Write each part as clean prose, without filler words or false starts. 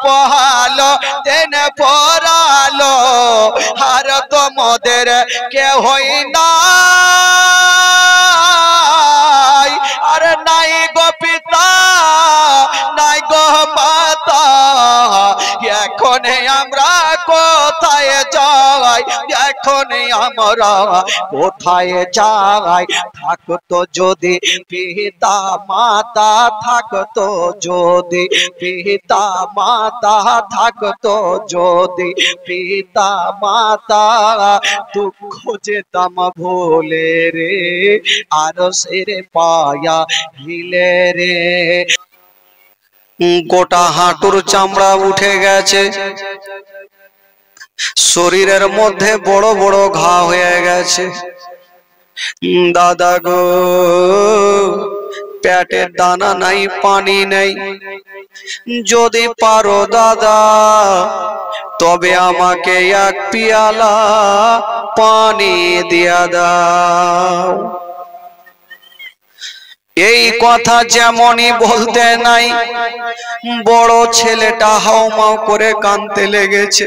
পোহালো দিন পড়ালো আর তোমাদের কেহই নাই আর নাই গো পিতা নাই গো মাতা এখন আমরা কোথায় যাই এখন আমরা কোথায় যাই থাকতো যদি পিতা মাতা থাকতো যদি পিতা মাতা থাকতো যদি পিতা মাতা দুঃখ যেতাম ভুলে রে আর সেরে পায়া হিলে রে গোটা হাঁটুর চামড়া উঠে গেছে শরীরের মধ্যে বড় বড় ঘা হয়ে গেছে দাদা গো পেটের দানা নাই পানি নেই যদি পারো দাদা তবে আমাকে এক পিয়ালা পানি দিয়া দাও এই কথা যেমনই বলতে নাই বড় ছেলেটা হাউমাউ করে কাঁদতে লেগেছে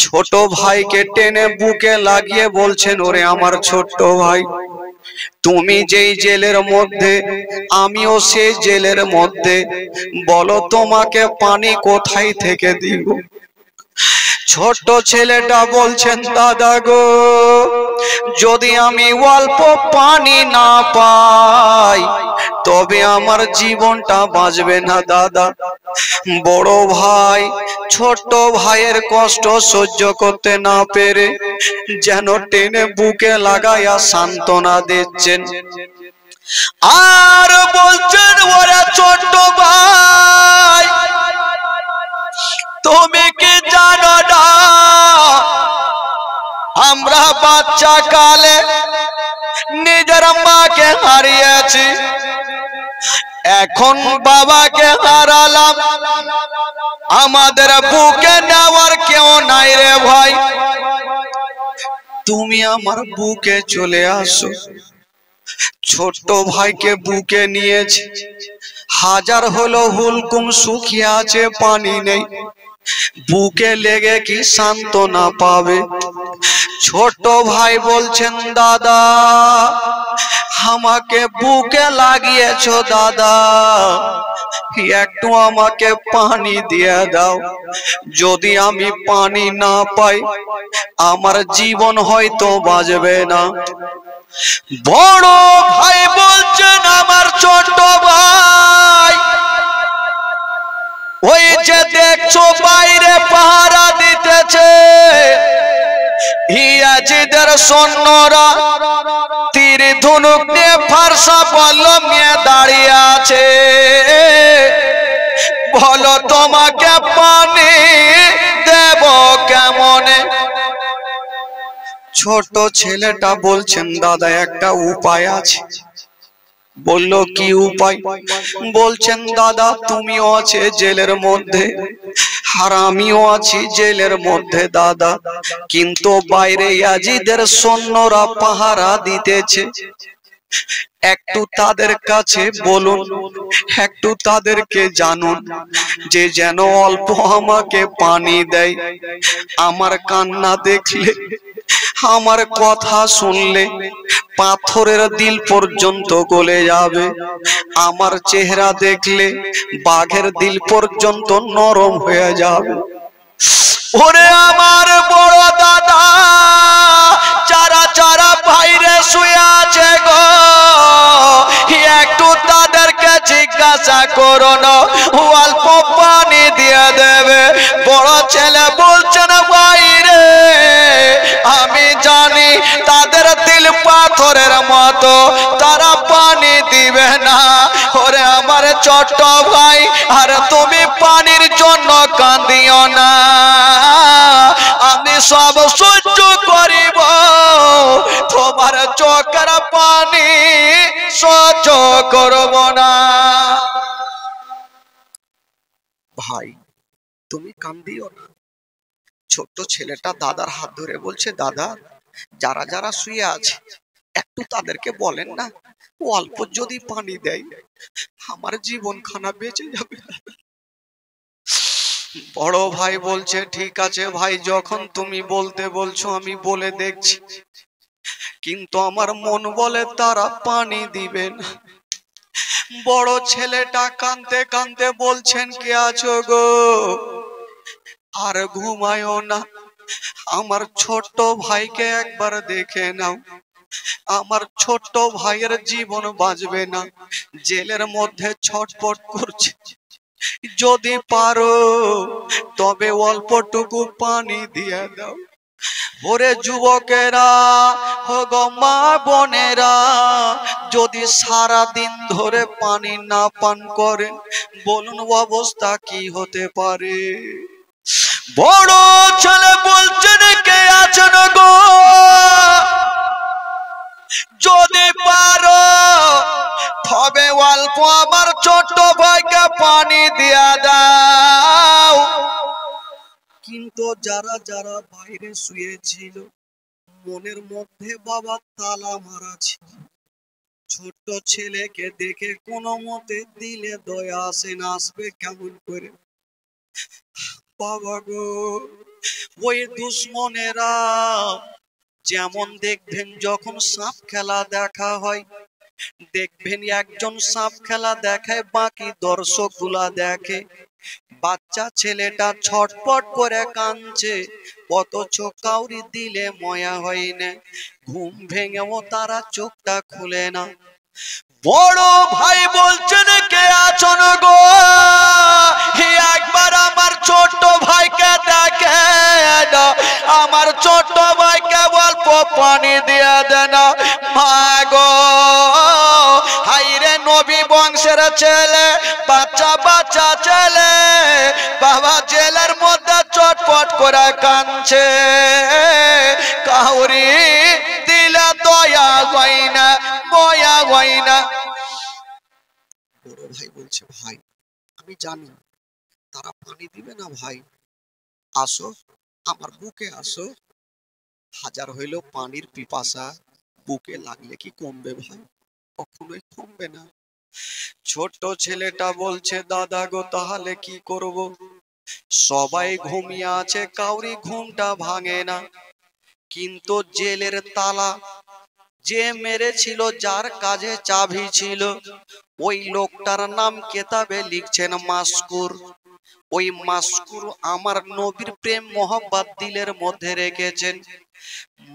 ছোট ভাইকে টেনে বুকে লাগিয়ে বলছেন ওরে আমার ছোট্ট ভাই তুমি যেই জেলের মধ্যে আমিও সেই জেলের মধ্যে বলো তোমাকে পানি কোথায় থেকে দিব ছোট ছেলেটা বলছেন দাদা গো যদি আমি অল্প পানি না পাই তবে আমার জীবনটা বাঁচবে না দাদা বড় ভাই ছোট ভাইয়ের কষ্ট সহ্য করতে না পেরে যেন টেনে বুকে লাগাইয়া সান্ত্বনা দিচ্ছেন আর বলছেন ওরে ছোট ভাই তুমি কি জানো না আমরা বাচ্চা কালে নিজের মাকে হারিয়েছি এখন বাবাকে হারালাম আমাদের বুকে নেওয়ার কেউ নাই রে ভাই তুমি আমার বুকে চলে আসো ছোট্ট ভাইকে বুকে নিয়েছে হাজার হলো হুলকুম শুকিয়ে আছে পানি নেই বুকে লেগে কি সান্ত্বনা পাবে ছোট ভাই বলছেন দাদা আমাকে বুকে লাগিয়েছো দাদা একটু আমাকে পানি দিয়ে দাও যদি আমি পানি না পাই আমার জীবন হয়তো বাঁচবে না বড় ভাই বলছেন আমার ছোট ভাই ওই যে দেখছো বাইরে পাহারা দিতেছে ইয়াজিদের সৈন্যরা তীর ধনুক নিয়ে ফারসা বল্লম নিয়ে দাঁড়িয়ে আছে বলো তোমাকে পানি দেব কেমনে ছোট ছেলেটা বলছেন দাদা একটা উপায় আছে বললো কি উপায় বলছেন দাদা তুমিও আছে জেলের মধ্যে আর আমিও আছি জেলের মধ্যে দাদা কিন্তু বাইরে ইয়াজিদের সৈন্যরা পাহারা দিতেছে একটু তাদের কাছে বলুন একটু তাদেরকে জানুন যে যেন অল্প আমাকে পানি দেয় আমার কান্না দেখলে আমার কথা শুনলে পাথরের দিল পর্যন্ত গলে যাবে আমার চেহারা দেখলে বাঘের দিল পর্যন্ত নরম হয়ে যাবে ওরে আমার বড় দাদা যারা যারা বাইরে শুয়ে আছে গো একটু তাদেরকে জিজ্ঞাসা করো না অল্প পানি দিয়ে দেবে বড় ছেলে বলছে না বাইরে আমি জানি তাদের দিল পাথরের মতো তারা পানি দিবে না ওরে আমার ছোট ভাই আর তুমি পানির জন্য কাঁদিও না আমি সব সহ্য করিব তোমার চোখের পানি সহ্য করব না ভাই তুমি কাঁদিও না ছোট্ট ছেলেটা দাদার হাত ধরে বলছে দাদা যারা যারা শুয়ে আছে একটু তাদেরকে বলেন না অল্প যদি পানি দেয় আমার জীবন খানা বেঁচে যাবে বড় ভাই বলছে ঠিক আছে ভাই, যখন তুমি বলতে বলছো আমি বলে দেখছি, কিন্তু আমার মন বলে তারা পানি দিবেন। বড় ছেলেটা কাঁদতে কাঁদতে বলছেন কে আছো গো, আর ঘুমায়ও না, আমার ছোট্ট ভাইকে একবার দেখে নাও, আমার ছোট্ট ভাইয়ের জীবন বাঁচবে না, জেলের মধ্যে ছটফট করছে, যদি পারো তবে অল্পটুকু পানি দিয়ে দাও। ওরে যুবকেরা, হো গো মা বোনেরা, যদি সারা দিন ধরে পানি না পান করেন, বলুন অবস্থা কি হতে পারে। বড় ছেলে বলছেন কে আছেন গো, যদি পারো তবে অল্প আমার ছোট্ট ভাইকে পানি দিয়া দাও। কিন্তু যারা যারা বাইরে শুয়েছিল মনের মধ্যে বাবা তালা মারা ছিল, ছোট্ট ছেলেকে দেখে কোনো মতে দিলে দয়া আসে না, আসবে কেমন করে বাবা গো। ওই দুশ্মনেরা যেমন দেখবেন যখন সাপ খেলা দেখা হয়, দেখবেন একজন সাপ খেলা দেখায় বাকি দর্শক গুলা দেখে, বাচ্চা ছেলেটা ছটপট করে কাঁদছে, অথচ কাউরি দিলে ময়া হয় না, ঘুম ভেঙেও তারা চোখটা খুলে না। বড় ভাই বলছেন কে আছেন গো, একবার আমার ছোট্ট ভাইকে দেখে না, আমার ছোট্ট ভাইকে অল্প পানি দিয়ে দেন মা গো। হাইরে নবী বংশের ছেলে, বাচ্চা বাচ্চা ছেলে, বাবা জেলের মধ্যে চটপট করে কাঁদছে, কাউরি দিলে দয়া হয় না, ময়া হয় না। বড় ভাই বলছে ভাই আমি জানি তারা পানি দিবে না, ভাই আসো আমার বুকে আসো, হাজার হইল পানির পিপাসা বুকে লাগলে কি কমবে ভাই, কখনোই কমবে না। ছোট্ট ছেলেটা বলছে দাদা গো তাহলে কি করব, সবাই ঘুমিয়ে আছে, কাউরি ঘুমটা ভাঙে না, কিন্তু জেলের তালা যে মেরেছিল, যার কাজে চাবি ছিল, ওই লোকটার নাম কেতাবে লিখছেন মাসকুর। ওই মাসকুর আমার নবীর প্রেম মোহাব্বত দিলের মধ্যে রেখেছেন।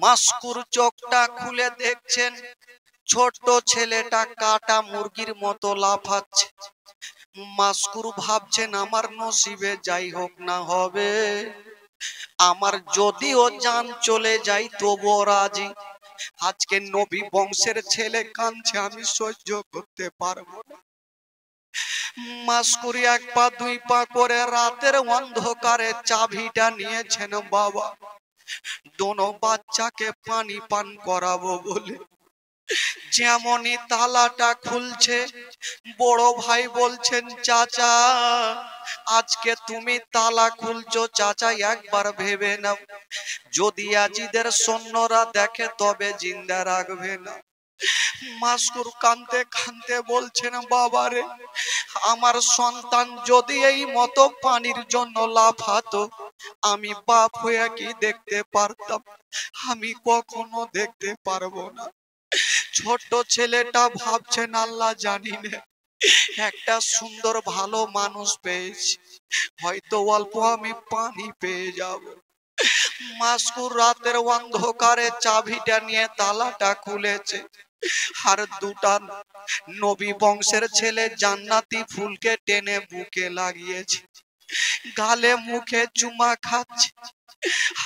মাসকুর চোখটা খুলে দেখছেন ছোট্ট ছেলেটা কাটা মুরগির মতো লাফাচ্ছে। মাসকুর ভাবছেন আমার নসিবে যাই হোক না হবে, আমার যদিও জান চলে যাই তবুও রাজি, আজকে নবী বংশের ছেলে কাঁদছে, আমি সহ্য করতে পারবো না। মাসকুরি এক পা দুই পা করে রাতের অন্ধকারে চাবিটা নিয়েছেন বাবা, দোনো বাচ্চাকে পানি পান করাবো বলে। যেমনই তালাটা খুলছে, বড় ভাই বলছেন চাচা আজকে তুমি তালা খুলছো, চাচা একবার ভেবে নাও, যদি আজিদের সৈন্যরা দেখে তবে জিন্দা রাখবে না। মাসকুর কাঁদতে কাঁদতে বলছেন বাবারে, আমার সন্তান যদি এই মতো পানির জন্য লাফাতো, আমি বাপ হয়ে কি দেখতে পারতাম, আমি কখনো দেখতে পারবো না। ছোট্ট ছেলেটা ভাবছেন আল্লাহ জানি না, একটা সুন্দর ভালো মানুষ পেয়েছি, হয়তো অল্প আমি পানি পেয়ে যাব। মাসকুর রাতের অন্ধকারে চাবিটা নিয়ে তালাটা খুলেছে, আর দুটা নবী বংশের ছেলে জান্নাতি ফুলকে টেনে বুকে লাগিয়েছে, গালে মুখে চুমা খাচ্ছে,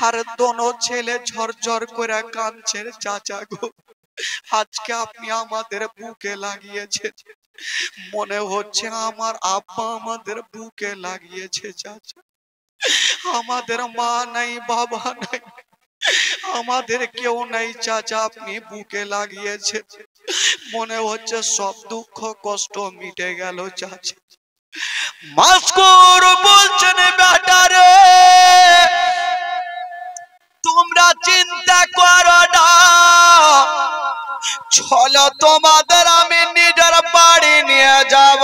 আর দোনো ছেলে ঝরঝর করে কাঁদছে, চাচা গো আজকে আপনি আমাদের বুকে লাগিয়েছেন, মনে হচ্ছে আমার আব্বা আমাদের বুকে লাগিয়েছে চাচা, আমাদের মা নাই বাবা নাই, আমাদের কেউ নাই চাচা, আপনি বুকে লাগিয়েছেন, মনে হচ্ছে সব দুঃখ কষ্ট মিটে গেল চাচা। মাসকুর বলছেন বেটারে তোমরা চিন্তা করো না, চলো তোমাদের আমি নিজের বাড়ি নিয়ে যাব,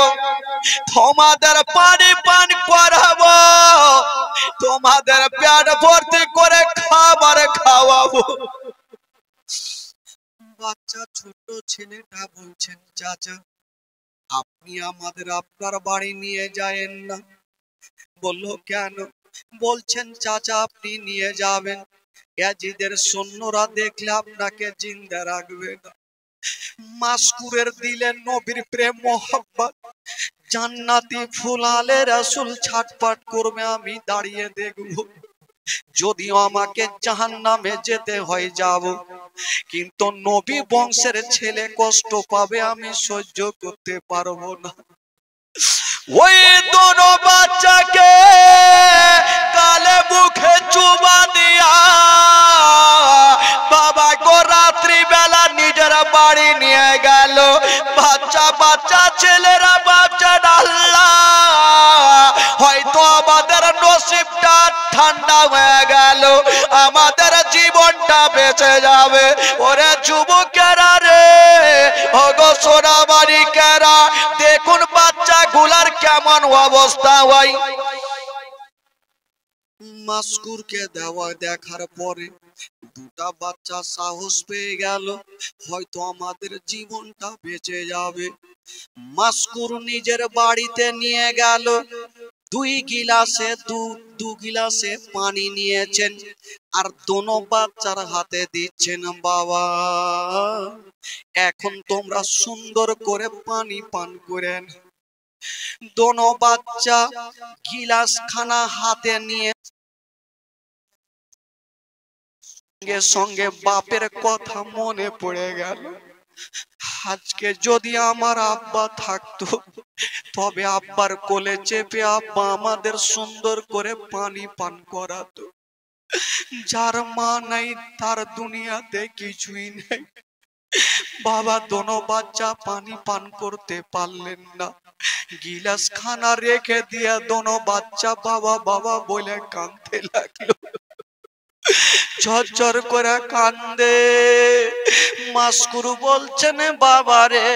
তোমাদের পানি পান করাবো, তোমাদের পেট ভর্তি করে খাবার খাওয়াবো। বাচ্চা ছোট ছেলেটা বলছেন, চাচা আপনি আমাদের আপনার বাড়ি নিয়ে যায়েন না। বললো কেন? বলছেন চাচা আপনি নিয়ে যাবেন, ইয়াজিদের সৈন্যরা দেখলে আপনাকে জিন্দা রাখবে না। মাসকুরের দিলে নবীর প্রেম মোহাব্বত, জান্নাতি ফুলালে রাসূল ছাটপাট করবে, আমি দাঁড়িয়ে দেখব। যদিও আমাকে জাহান্নামে যেতে হয় যাব, কিন্তু নবী বংশের ছেলে কষ্ট পাবে, আমি সহ্য করতে পারবো না। ওই দোনো বাচ্চাকে কালে মুখে চুমা দিয়া বাবা গো রাত্রি বেলা নিজের বাড়ি নিয়ে গেল। বাচ্চা বাচ্চা ছেলেরা বাচ্চা আল্লাহ, হয়তো আমাদের নসিবটা ঠান্ডা হয়ে গেল, আমাদের জীবনটা বেঁচে যাবে। ওরে যুবকেরা রে, ওগো সোনামানিকেরা, দেখুন বাচ্চা গুলার কেমন অবস্থা হয়। মাসকুরকে দেওয়া দেখার পরে দুটা বাচ্চা সাহস পেয়ে গেল, হয়তো আমাদের জীবনটা বেঁচে যাবে। মাসকুর নিজের বাড়িতে নিয়ে গেল, দু গিলাসে পানি নিয়েছেন, আর দোনো বাচ্চার হাতে দিচ্ছেন, বাবা এখন তোমরা সুন্দর করে পানি পান করেন। দোনো বাচ্চা গিলাস খানা হাতে নিয়ে সঙ্গে সঙ্গে বাপের কথা মনে পড়ে গেল। আজকে যদি আমার আব্বা থাকতো, তবে আব্বার কোলে চেপে আব্বা আমাদের সুন্দর করে পানি পান করাতো। যার মা নাই তার দুনিয়াতে কিছুই নেই। বাবা দোনো বাচ্চা পানি পান করতে পারলেন না, গিলাস খানা রেখে দিয়া দোনো বাচ্চা বাবা বাবা বলে কাঁদতে লাগলো, ঝরঝর করে কান্দে। মাসকুরু বলছেন বাবা রে,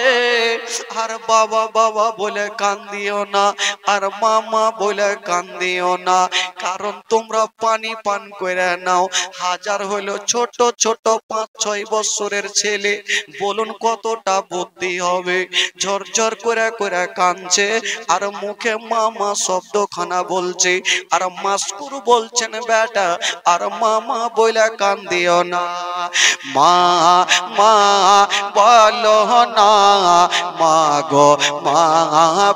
আর বাবা বাবা বলে কান্দিও না, আর মামা বলে কান্দিও না, কারণ তোমরা পানি পান করে নাও। হাজার হলো ছোট ছোট 5-6 বছরের ছেলে, বলুন কতটা বুদ্ধি হবে। ঝরঝর করে করে কাঁদছে, আর মুখে মামা শব্দখানা বলছে, আর মাসকুরু বলছেন বেটা আর মামা বলে কান্দিও না। মা মা বলো না, মা গো মা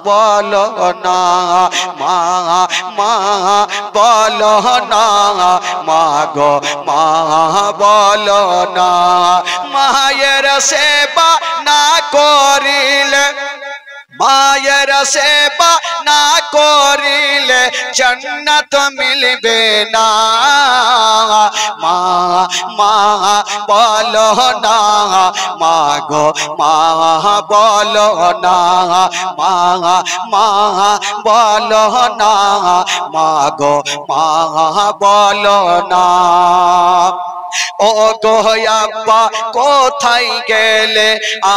বলো না, মা মা বলো না, মা গো মা বলো না। মায়ের সেবা না করিলে, মায়ের সেবা না করিলে জান্নাত মিলবে না। মা মা বলো না, মা গো মা বলো না, মা মা বলো না, মা গো মা বলো না। ও গো আব্বা কোথায় গেলে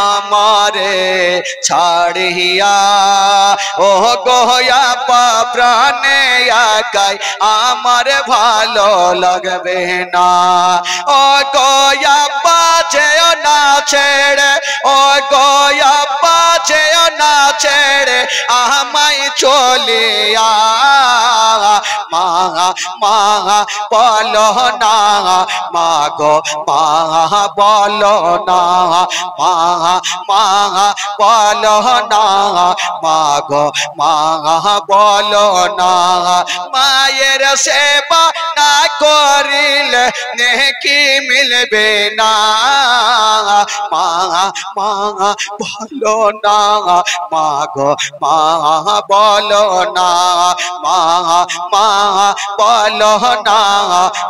আমারে ছাড়িয়া, ও গো আব্বা প্রাণে একাই আমার ভালো লাগবে না। ও গো আব্বা যেও না ছেড়ে, ও গো আব্বা যেও না ছেড়ে আমায় চলিয়া। মা মা বলো না, মা গো মা বলো না, মা মা বলো না, মা গো মা বলো না। মায়ের সেবা না করিলে নেকি মিলবে না। মা মা বলো না, মা গো মা বলো না, মা মা বলো না,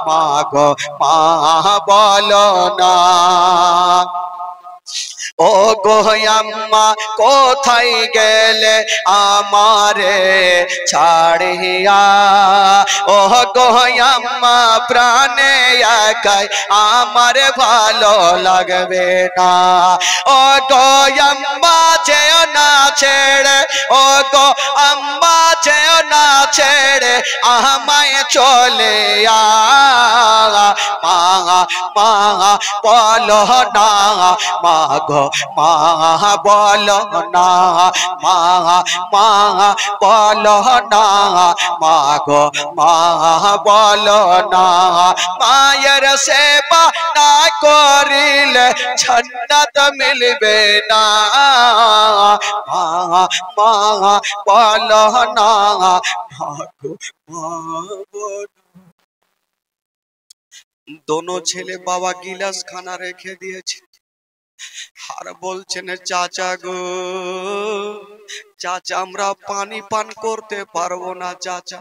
মা গো মা বলো না। ও গো আম্মা কোথায় গেলে আমারে ছাড়িয়া, ও গো আম্মা প্রাণে একাই আমার ভালো লাগবে না। ও গো আম্মা যেও না ছেড়ে, ও গো আম্মা যেও না ছেড়ে আমায় চলে মা মা বলো না মা গো মা বলো না মা মা বলো না মা গো মা বলো না মায়ের সেবা না করিলে জান্নাত মিলবে না মা মা বলো না মা গো মা বলো। दोनों ছেলে বাবা গিলাস খানা রেখে দিয়েছে আর বলছেন চাচা গো চাচা আমরা পানি পান করতে পারবো না চাচা।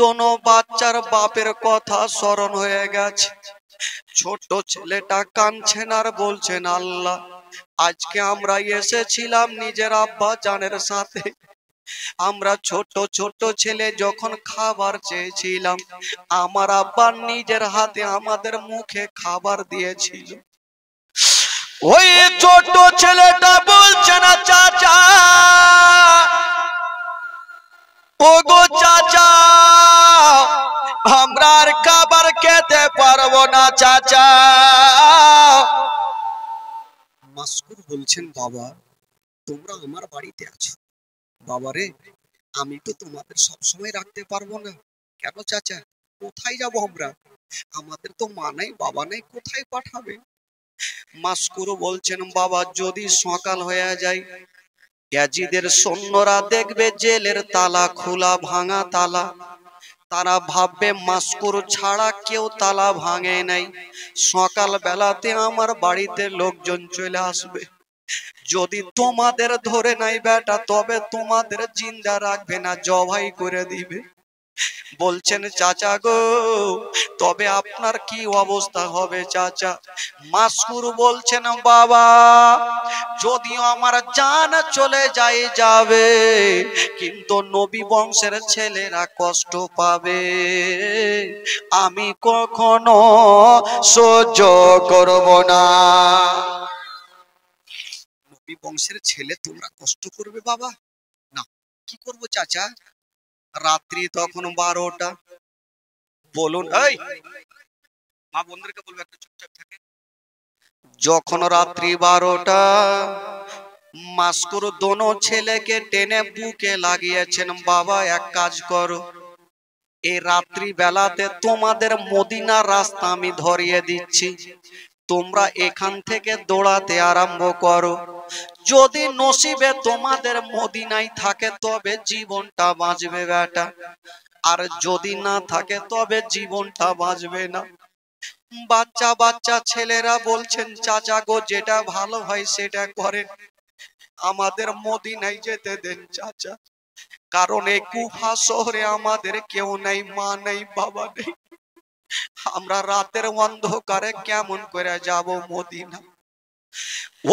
দোনো বাচ্চার বাপের কথা স্মরণ হয়ে গেছে। ছোট ছেলেটা কাঁদছেন আর বলছেন আল্লাহ আজকে আমরা এসেছিলাম নিজের আব্বা জানের সাথে, আমরা ছোট ছোট ছেলে যখন খাবার চেয়েছিলাম আমার আব্বা নিজের হাতে আমাদের মুখে খাবার দিয়েছিল। ওই ছোট ছেলেটা বলছে না চাচা ওগো চাচা আমরা আর খাবার খেতে পারবো না চাচা। মাসকুর বলছেন বাবা তোমরা আমার বাড়িতে আছো, বাবারে আমি তো তোমাদের সবসময় রাখতে পারবো না। কেন চাচা কোথায় যাব আমরা, আমাদের তো মা নাই বাবা নাই, কোথায় পাঠাবে? মাসকুরু বলছেন বাবা যদি সকাল হয়ে যায় ইয়াজিদের সৈন্যরা দেখবে জেলের তালা খোলা ভাঙা তালা, তারা ভাববে মাসকুর ছাড়া কেউ তালা ভাঙে নাই, সকাল বেলাতে আমার বাড়িতে লোকজন চলে আসবে, যদি তোমাদের ধরে নাই বেটা তবে তোমাদের জিন্দা রাখবে না জবাই করে দিবে। বলছেন চাচা গো তবে আপনার কি অবস্থা হবে চাচা? মাসকুর বলছেন বাবা যদিও আমার জান চলে যায় যাবে কিন্তু নবী বংশের ছেলেরা কষ্ট পাবে, আমি কখনো সহ্য করব না। নবী বংশের ছেলে তোমরা কষ্ট করবে বাবা? না কি করব চাচা? রাত্রি তখন 12টা, বলুন এই মা বোনদেরকে বলবে একটু চুপচাপ থাকে। যখন রাত্রি 12টা মাসকুর দোনো ছেলেকে টেনে বুকে লাগিয়েছেন বাবা এক কাজ করো এই রাত্রি বেলাতে তোমাদের মদিনার রাস্তা আমি ধরিয়ে দিচ্ছি, তোমরা এখান থেকে দৌড়াতে আরম্ভ করো, যদি নসিবে তোমাদের মদিনায় থাকে তবে জীবনটা বাঁচবে বেটা, আর যদি না থাকে তবে জীবনটা বাঁচবে না। বাচ্চা বাচ্চা ছেলেরা বলছেন চাচা গো যেটা ভালো হয় সেটা করেন, আমাদের মদিনায় যেতে দেন চাচা, কারণ এই কুফা শহরে আমাদের কেউ নাই, মা নেই বাবা নেই, আমরা রাতের অন্ধকারে কেমন করে যাব মদিনা?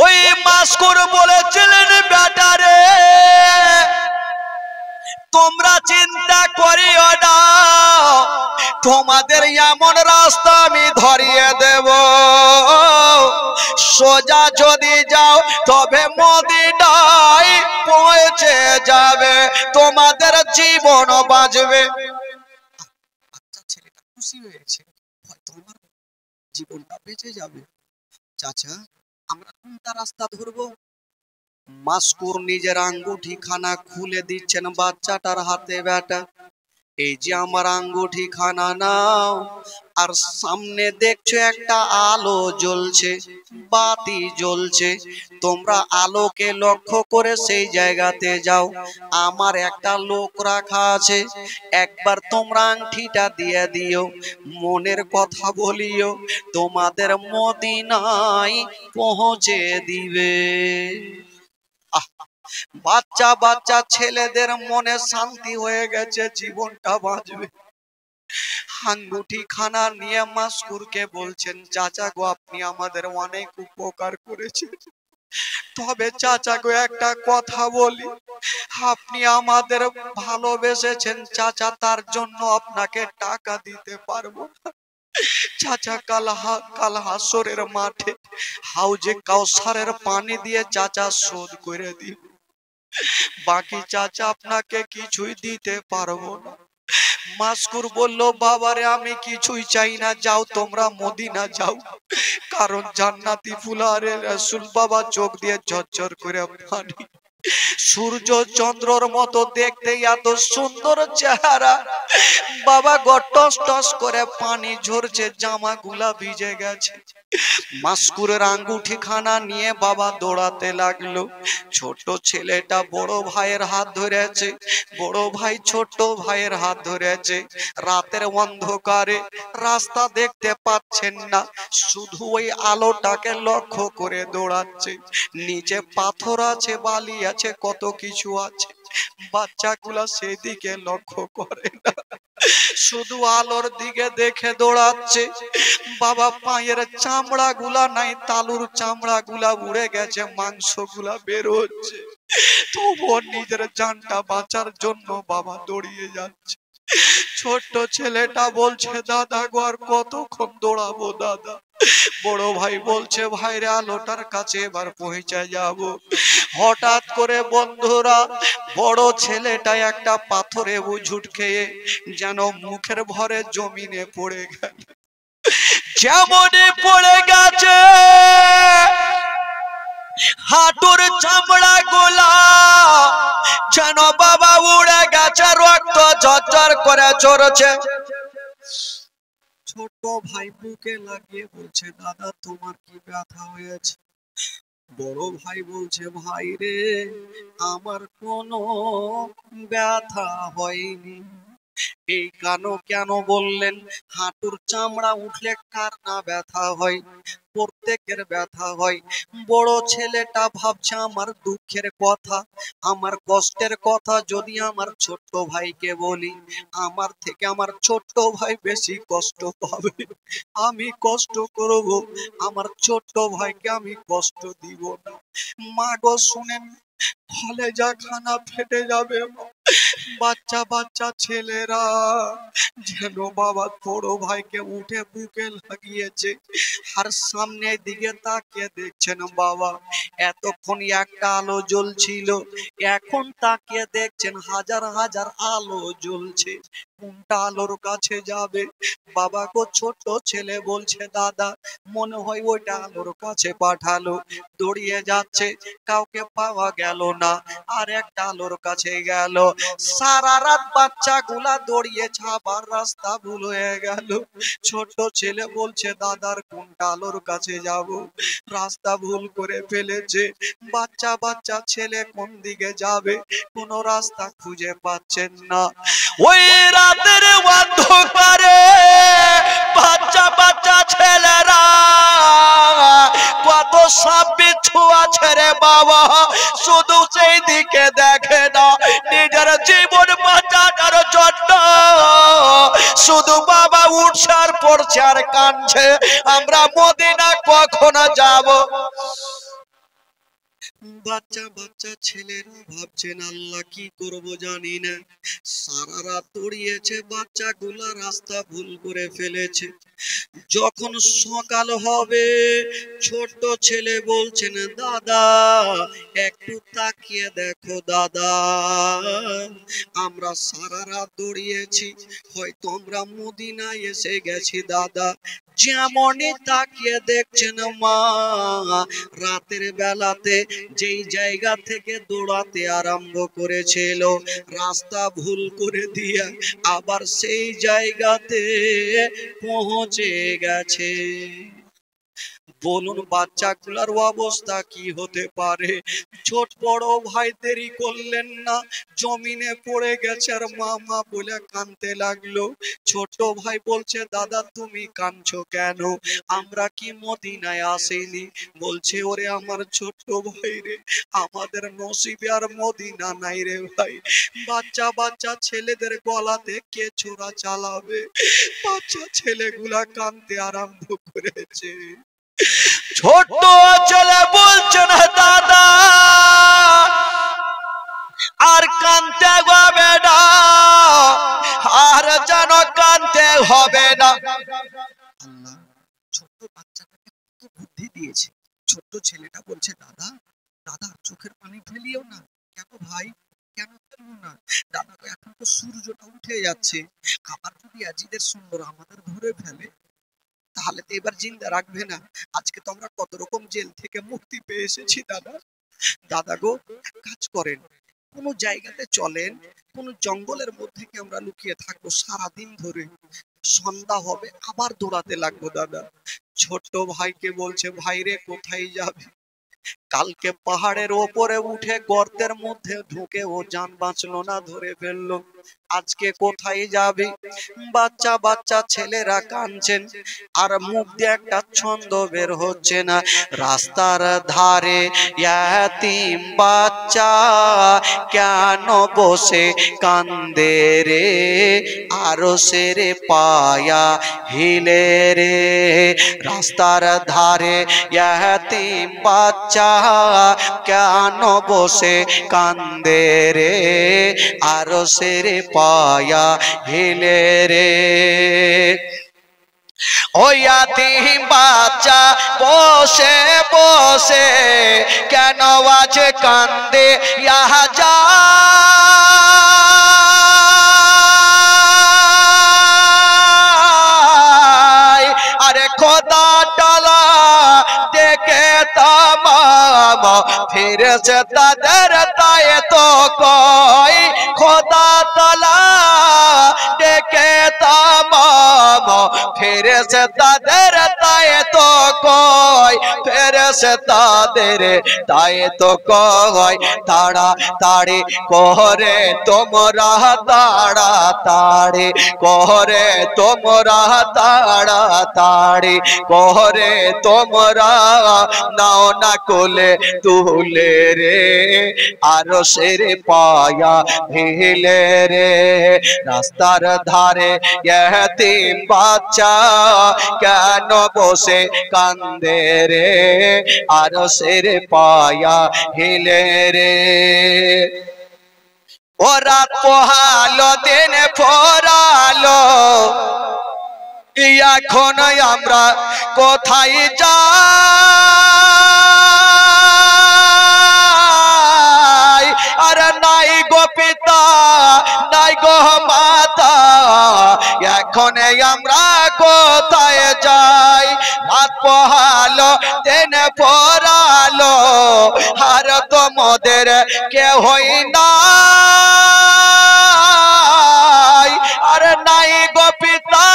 ওই মাসকুর বলেছিলেন বেটারে তোমরা চিন্তা করিও না, তোমাদের এমন রাস্তা আমি ধরিয়ে দেব, সোজা যদি যাও তবে মদিনায় পৌঁছে যাবে, তোমাদের জীবন বাঁচবে। আচ্ছা ছেলেটা খুশি হয়েছে, হয়তো আমার জীবনটা বেঁচে যাবে। চাচা আমরা কোনটা রাস্তা ধরবো? মাসকুর নিজের আঙ্গুঠি খানা খুলে দিচ্ছেন বাচ্চাটার হাতে বেটা এই যে আমার আঙ্গুঠি খানা নাও, আর সামনে দেখছো একটা আলো জ্বলছে, বাতি জ্বলছে, তোমরা আলোকে লক্ষ্য করে সেই জায়গাতে যাও, আমার একটা লোক রাখা আছে, একবার তোমরা আংটিটা দিয়ে দিও, মনের কথা বলিও, তোমাদের মদিনায় পৌঁছে দিবে। বাচ্চা বাচ্চা ছেলেদের মনে শান্তি হয়ে গেছে, জীবনটা বাঁচবে। আঙ্গুঠি খানা নিয়ে মাসকুরকে বলছেন চাচা গো আপনি আমাদের অনেক উপকার করেছেন, তবে চাচা গো একটা কথা বলি, আপনি আমাদের ভালোবেসেছেন চাচা, তার জন্য আপনাকে টাকা দিতে পারবো না চাচা, কাল হাসরের মাঠে হাউজে কাউসারের পানি দিয়ে চাচা শোধ করে দিবে। বাকি চাচা আপনাকে কিছুই দিতে পারবো না। মাসকুর বলল, বাবারে আমি কিছুই চাই না, যাও তোমরা মদিনা যাও, কারণ জান্নাতি ফুলারে রাসূল বাবা চোখ দিয়ে ঝরঝর করে পানি। সূর্য চন্দ্রর মতো দেখতে, এত সুন্দর চেহারা। বাবা টস টস করে পানি ঝরছে, জামা গুলা ভিজে গেছে। মাসকুরের আঙ্গুঠি খানা নিয়ে বাবা দৌড়াতে লাগলো। ছোট ছেলেটা বড় ভাইয়ের হাত ধরেছে, বড় ভাই ছোট ভাইয়ের হাত ধরেছে। রাতের অন্ধকারে রাস্তা দেখতে পাচ্ছেন না, শুধু ওই আলোটাকে লক্ষ্য করে দৌড়াচ্ছে। নিচে পাথর আছে, বালি আছে, কত কিছু আছে, বাচ্চাগুলা সেদিকে লক্ষ্য করে না, শুধু আলোর দিকে দেখে দৌড়াচ্ছে। বাবা পায়ের চামড়া গুলা নাই, তালুর চামড়া গুলা উড়ে গেছে, মাংস গুলা বের হচ্ছে, তবুও নিজের জানটা বাঁচার জন্য বাবা দৌড়িয়ে যাচ্ছে। ছোট্ট ছেলেটা বলছে, দাদা গো আর কতক্ষণ দৌড়াবো দাদা? বড় ভাই বলছে, ভাইরে আলোটার কাছে এবার পৌঁছে যাব। হঠাৎ করে বন্ধুরা, বড় ছেলেটা একটা পাথরে উঝুট খেয়ে যেন মুখের ভরে জমিনে পড়ে গেল। যেমনই পড়ে গেছে, হাঁটুর চামড়া গোলা যেন বাবা উড়ে গেছে, রক্ত ঝরঝর করে ঝরছে। ছোট ভাই বুকে লাগিয়ে বলছে, দাদা তোমার কি ব্যথা হয়েছে? বড় ভাই বলছে, ভাই রে আমার কোনো ব্যথা হয়নি। এই কেন বললেন? হাঁটুর চামড়া উঠলে কার না ব্যথা হয়? প্রত্যেকের ব্যথা হয়। বড় ছেলেটা ভাবছে, আমার দুঃখের কথা, আমার কষ্টের কথা যদি আমার ছোট্ট ভাইকে বলি, আমার থেকে আমার ছোট্ট ভাই বেশি কষ্ট পাবে। আমি কষ্ট করব, আমার ছোট্ট ভাইকে আমি কষ্ট দিব না। মা গো শুনেন, কলেজা খানা ফেটে যাবে। বাচ্চা বাচ্চা ছেলেরা যেন বাবা বড় ভাইকে উঠে বুকে লাগিয়েছে, আর সামনের দিকে তাকিয়ে দেখছেন বাবা। এতক্ষণ একটা আলো জ্বলছিল, এখন তাকিয়ে দেখছেন হাজার হাজার আলো জ্বলছে। কোনটা আলোর কাছে যাবে? বাবা গো ছোট ছেলে বলছে, দাদা মনে হয় ওইটা আলোর কাছে পাঠালো। দৌড়িয়ে যাচ্ছে, কাউকে পাওয়া গেল না, আর একটা আলোর কাছে গেল। সারা রাত বাচ্চাগুলা দৌড়িয়েছে, আবার রাস্তা ভুল হয়ে গেল। ছোট ছেলে বলছে, দাদার কোনটা আলোর কাছে যাব? রাস্তা ভুল করে ফেলেছে। বাচ্চা বাচ্চা ছেলে কোন দিকে যাবে, কোন রাস্তা খুঁজে পাচ্ছেন না। ওই রাতের অন্ধকারে বাচ্চা বাচ্চা ছেলেরা কত সাপ বিচ্ছু আছে রে বাবা, শুধু সেই দিকে দেখে না, নিজের জীবন বাঁচানোর জন্য শুধু বাবা উঠছে আর পড়ছে আর কাঁদছে, আমরা মদিনা কখন যাব? বাচ্চা বাচ্চা ছেলেরা ভাবছেন, আল্লাহ কি করব জানি না। সারা রাত দৌড়িয়েছে, বাচ্চাগুলা রাস্তা ভুল করে ফেলেছে। যখন সকাল হবে, ছোট ছেলে বলছেন, দাদা একটু তাকিয়ে দেখো দাদা, আমরা সারা রাত দৌড়িয়েছি, হয়তো আমরা মদিনায় এসে গেছি দাদা। যেমনই তাকিয়ে দেখছেন মা, রাতের বেলাতে যেই জায়গা থেকে দৌড়াতে আরম্ভ করেছিল, রাস্তা ভুল করে দিয়ে আবার সেই জায়গাতে পৌঁছে গেছে। বলুন বাচ্চাগুলার অবস্থা কি হতে পারে? ছোট বড় ভাই দেরি করলেন না, জমিনে পড়ে গেছে আর মা বলে কাঁদতে লাগলো। ছোট ভাই বলছে, দাদা তুমি কাঁদছো কেন? আমরা কি মদিনায় আসিনি? বলছে, ওরে আমার ছোট ভাই রে, আমাদের নসিবে আর মদিনা নাই রে ভাই। বাচ্চা বাচ্চা ছেলেদের গলাতে কে ছোরা চালাবে? বাচ্চা ছেলেগুলা কাঁদতে আরম্ভ করেছে। ছোট ছেলে বলছে না, দাদা আর কাঁদতে হবে না, আর যেন কাঁদতে হবে না। আল্লাহ ছোট্ট বাচ্চাটাকে কত বুদ্ধি দিয়েছে। ছোট্ট ছেলেটা বলছে, দাদা দাদা চোখের পানি ফেলিও না, কেন ভাই, কেন ফেলবো না? দাদা গো, এখন তো সূর্যটা উঠে যাচ্ছে, আবার যদি আজিদের সুন্দর আমাদের ধরে ফেলে, তাহলে তো এবার জিন্দা রাখবে না। আজকে তো আমরা কত রকম জেল থেকে মুক্তি পেয়ে এসেছি দাদা। দাদা গো, কাজ করেন, কোন জায়গাতে চলেন, কোন জঙ্গলের মধ্যে কি আমরা লুকিয়ে থাকবো সারাদিন ধরে, সন্ধ্যা হবে আবার দৌড়াতে লাগবো দাদা। ছোট্ট ভাইকে বলছে, ভাই রে কোথায় যাবে? কালকে পাহাড়ের ওপরে উঠে গর্তের মধ্যে ঢুকে ও জান বাঁচলো না, ধরে ফেললো। আজকে কোথায় যাবে? বাচ্চা বাচ্চা ছেলেরা কাঁদছেন, আর মুখ দিয়ে একটা ছন্দ বের হচ্ছে না। রাস্তার ধারে ইয়াতিম বাচ্চা কেন বসে কান্দে রে, আরো সেরে পায়া হিলে রে। রাস্তার ধারে ইয়াতিম বাচ্চা কেন বসে কান্দে রে, আরো সেরে পায়া হিলে রে। ও ইয়াতিম বাচ্চা বসে বসে কেন আজ কান্দে ইহা যা, আরে খোদা টালা দেখে তামাম ফেরেশতাদের তায়ে তো কই, খোদা তালা দেখে তামাম ফেরেশতাদের তায়ে তো কই, ফেরেশতাদের তায়ে তো কই। তাড়াতাড়ি করে তোমরা, তাড়াতাড়ি করে তোমরা, তাড়াতাড়ি করে তোমরা নাও না কোলে তুলে রে, আরো সেরে পায়া ভিলে রে। রাস্তার ধারে ইয়াতিম বাচ্চা কেন বসে কান্দে রে, আরো সেরে পায়া হিলে রে। ও রাত পোহালো দিন ফোরালো, এখন আমরা কোথায় যাই? আর নাই গো পিতা, নাই গো মাতা, এখন আমরা কোথায় যাই? রাত পোহালো দিন পড়ালো, আর তোমাদের কেহই নাই। আর নাই গো পিতা,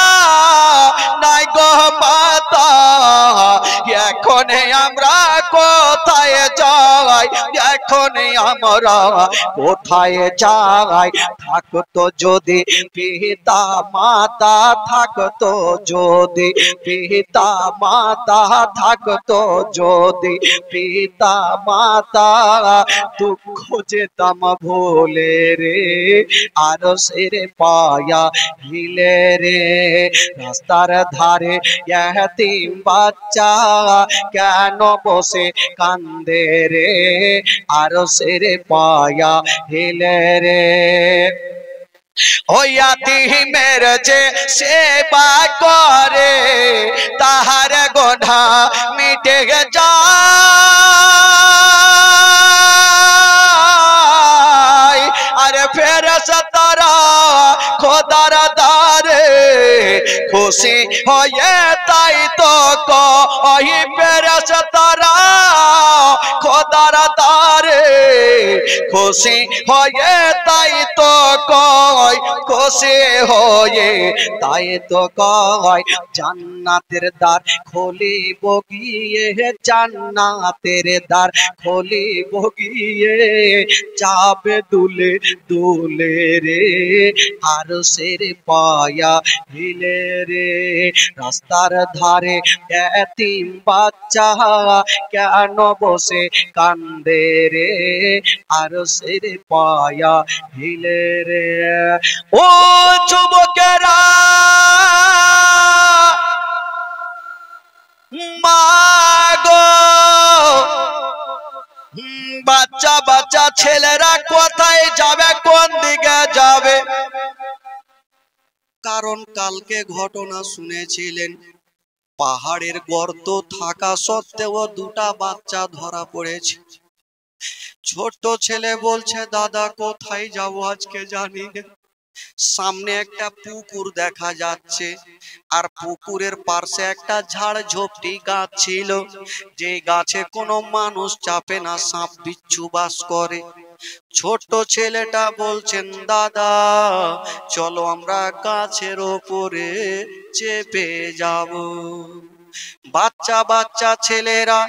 নাই গো মাতা, এখন আমরা কোথায় যাই? এখন আমরা কোথায় যাই? থাকতো যদি পিতা মাতা, থাকতো যদি পিতা মাতা, থাকতো যদি পিতা মাতা, দুঃখ যেতাম ভুলে রে, আরো সেরে পায়া হিলে রে। রাস্তার ধারে ইয়াতিম বাচ্চা কেন বসে কান্দে রে, আরো সেরে পায়া হিলে রে। ও ইয়াতিমের যে সেবা করে, তাহার গোনা মিটে যায়। আরে ফেরেশতারা খোদার দারে খুশি হয়ে তাই তো কই, ফেরেশতারা খোদার দারে খুশি হয়ে তাই তো কই, খুশি হয়ে তাই তো কই। জান্নাতের দ্বার খুলিব গিয়ে, জান্নাতের দ্বার খুলিব গিয়ে, যাবে দুলে দুলে রে, আরো সের পায়া হিলে রে। রাস্তার ধারে ইয়াতিম বাচ্চা কেন বসে কান্দে রে, আরো সের পায়া হিলে রে। ও যুবকেরা, মাগো বাচ্চা বাচ্চা ছেলেরা কোথায় যাবে, কোন দিকে যাবে? কারণ কালকে ঘটনা শুনেছিলেন, পাহাড়ের গর্ত থাকা সত্ত্বেও দুটা বাচ্চা ধরা পড়েছে। ছোট ছেলে বলছে দাদা কোথায় যাবো আজকে জানি না। সামনে একটা পুকুর দেখা যাচ্ছে, আর পুকুরের পাশে একটা ঝাড় ঝোপটি গাছ ছিল, যে গাছে কোনো মানুষ চাপে না, সাপ বিচ্ছু বাস করে। ছোট ছেলেটা বলছেন দাদা চলো আমরা গাছের ওপরে চেপে যাব। বাচ্চা বাচ্চা ছেলেরা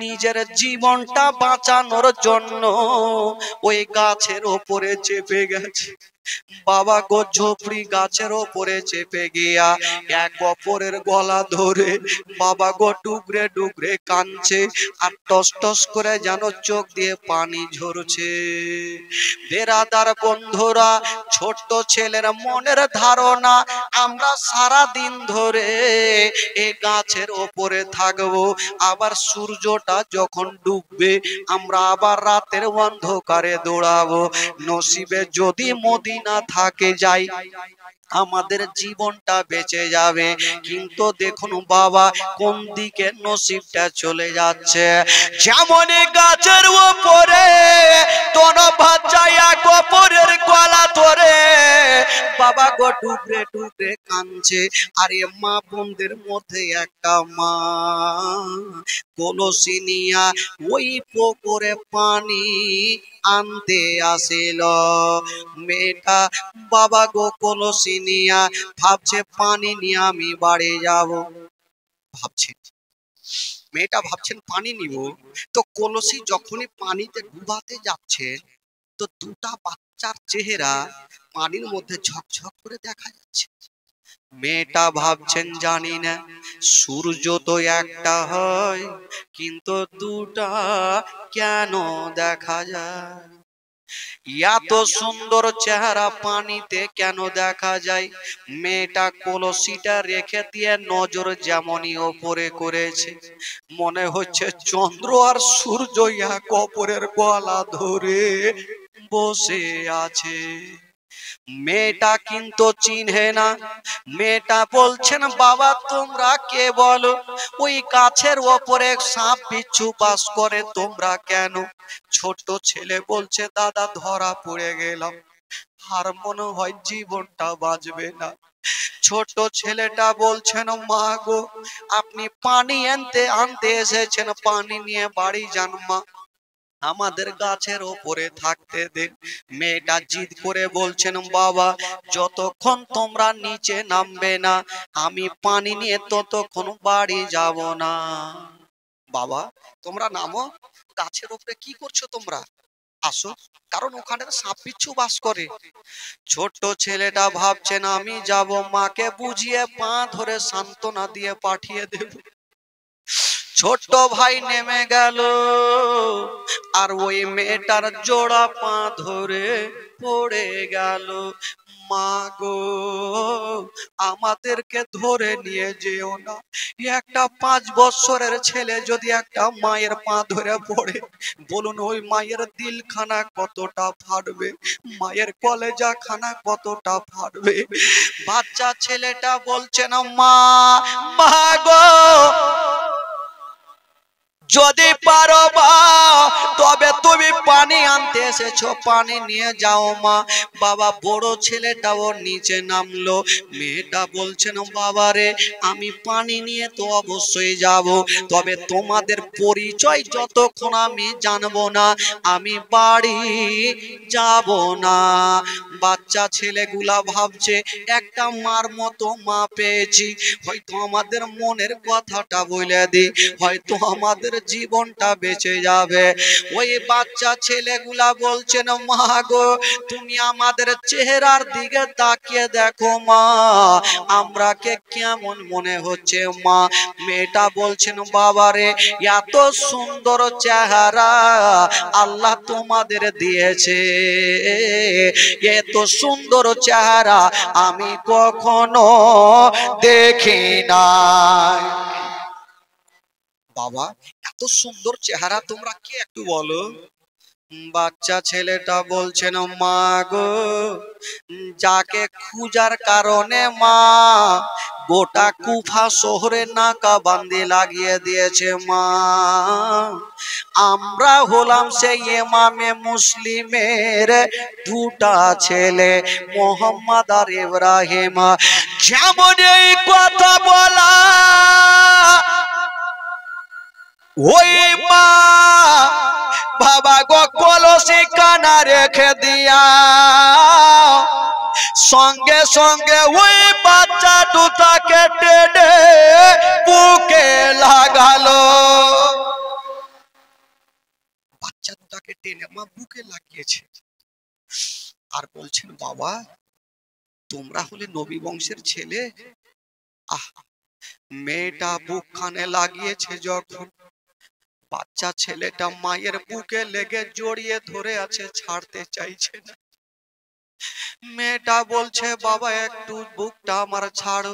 নিজের জীবনটা বাঁচানোর জন্য ওই গাছের ওপরে চেপে গেছে। বাবা গো ঝোপড়ি গাছের ওপরে চেপে গিয়া এক অপরের গলা ধরে বাবা গো ডুগরে ডুগরে কাঁদছে, আর টস টস করে যেন চোখ দিয়ে পানি ঝরছে। বেরাদার বন্ধুরা, ছোট্ট ছেলের মনের ধারণা আমরা সারা দিন ধরে এ গাছের ওপরে থাকবো, আবার সূর্যটা যখন ডুববে আমরা আবার রাতের অন্ধকারে দৌড়াবো। নসিবে যদি মদিনা থাকে যাই আমাদের জীবনটা বেঁচে যাবে। কিন্তু দেখুন বাবা কোন দিকে নসিবটা চলে যাচ্ছে। যেমন গাছের উপরে তোনো বাচ্চা এক অপরের গলা ধরে বাবা গো ডুবরে ডুবরে কাঁদছে, আর এ মা বোনদের মধ্যে একটা মা কলসি নিয়া ওই পুকুরে পানি আনতে আসিল। মেয়েটা বাবা গো কলসি নিয়া ভাবছে পানি নিয়ে আমি বাড়ি যাব। ভাবছে মেয়েটা ভাবছেন পানি নিব, তো কলসি যখনই পানিতে ডুবাতে যাচ্ছে তো দুটা বাচ্চার চেহারা পানির মধ্যে ঝকঝক করে দেখা যাচ্ছে। মেয়েটা ভাবছেন জানি না সূর্য তো একটা হয় কিন্তু দুটা কেন দেখা যায়, এত সুন্দর চেহারা পানিতে কেন দেখা যায়। মেয়েটা কলসিটা রেখে দিয়ে নজর যেমনই ওপরে করেছে, মনে হচ্ছে চন্দ্র আর সূর্য এক অপরের গলা ধরে বসে আছে। মেয়েটা কিন্তু চিনহে না। মেয়েটা বলছেন বাবা তোমরা কে বলো, ওই গাছের ওপরে সাপ বিচ্ছু বাস করে, তোমরা কেন? ছোট ছেলে বলছে দাদা ধরা পড়ে গেলাম, আর মনে হয় জীবনটা বাঁচবে না। ছোট ছেলেটা বলছেন মা গো আপনি পানি আনতে এসেছেন, পানি নিয়ে বাড়ি যান মা, আমাদের গাছের ওপরে থাকতে দেন। মেয়েটা জিদ করে বলছেন বাবা যতক্ষণ তোমরা নিচে নামবে না আমি পানি নিয়ে ততক্ষণ বাড়ি যাব না। বাবা তোমরা নামো, গাছের ওপরে কি করছো তোমরা, আসো, কারণ ওখানে সাপ বিচ্ছু বাস করে। ছোট্ট ছেলেটা ভাবছেন আমি যাব, মাকে বুঝিয়ে পা ধরে সান্ত্বনা দিয়ে পাঠিয়ে দেব। ছোট্ট ভাই নেমে গেল, আর ওই মেয়েটার জোড়া পা ধরে পড়ে গেল। মা গো আমাদেরকে ধরে নিয়ে যেও না, একটা 5 বছরের ছেলে যদি একটা মায়ের পা ধরে পড়ে, বলুন ওই মায়ের দিলখানা কতটা ফাটবে, মায়ের কলেজা খানা কতটা ফাটবে। বাচ্চা ছেলেটা বলছে না মা, মা গো যদি পারো মা তবে তুমি পানি আনতে এসেছো, পানি নিয়ে যাও মা। বাবা বড় ছেলেটাও নিচে নামলো। মেয়েটা বলছেন বাবা রে আমি পানি নিয়ে তো অবশ্যই যাব, তবে তোমাদের পরিচয় যতক্ষণ আমি জানবো না আমি বাড়ি যাব না। বাচ্চা ছেলেগুলা ভাবছে একটা মার মতো মা পেয়েছি, হয়তো আমাদের মনের কথাটা বলে দি, হয়তো আমাদের জীবনটা বেঁচে যাবে। ওই বাচ্চা ছেলেগুলা বলছেন মা গো তুমি আমাদের চেহারার দিকে তাকিয়ে দেখো মা, আমরাকে কেমন মনে হচ্ছে মা। মেয়েটা বলছেন বাবা রে এত সুন্দর চেহারা আল্লাহ তোমাদের দিয়েছে, এত সুন্দর চেহারা আমি কখনো দেখি না। বাবা এত সুন্দর চেহারা তোমরা কে একটু বলো। বাচ্চা ছেলেটা বলছেন মা গো, যাকে খুঁজার কারণে মা গোটা কুফা শহরে নাকা বান্দি লাগিয়ে দিয়েছে মা, আমরা হলাম সেই ইমামে মুসলিমের দুটা ছেলে মোহাম্মদ আর ইব্রাহিম। যেমন এই কথা বলা ওই মা বাবা গো কলসি কানা রেখে দিয়া সঙ্গে সঙ্গে ওই বাচ্চা দুটাকে টেনে বুকে লাগালো। বাচ্চা দুটাকে টেনে মা বুকে লাগিয়েছে আর বলছেন বাবা তোমরা হলে নবী বংশের ছেলে। আহ, মেয়েটা বুক খানে লাগিয়েছে যখন, বাচ্চা ছেলেটা মায়ের বুকে লেগে জড়িয়ে ধরে আছে, ছাড়তে চাইছে না। মেয়েটা বলছে বাবা একটু বুকটা আমার ছাড়ো।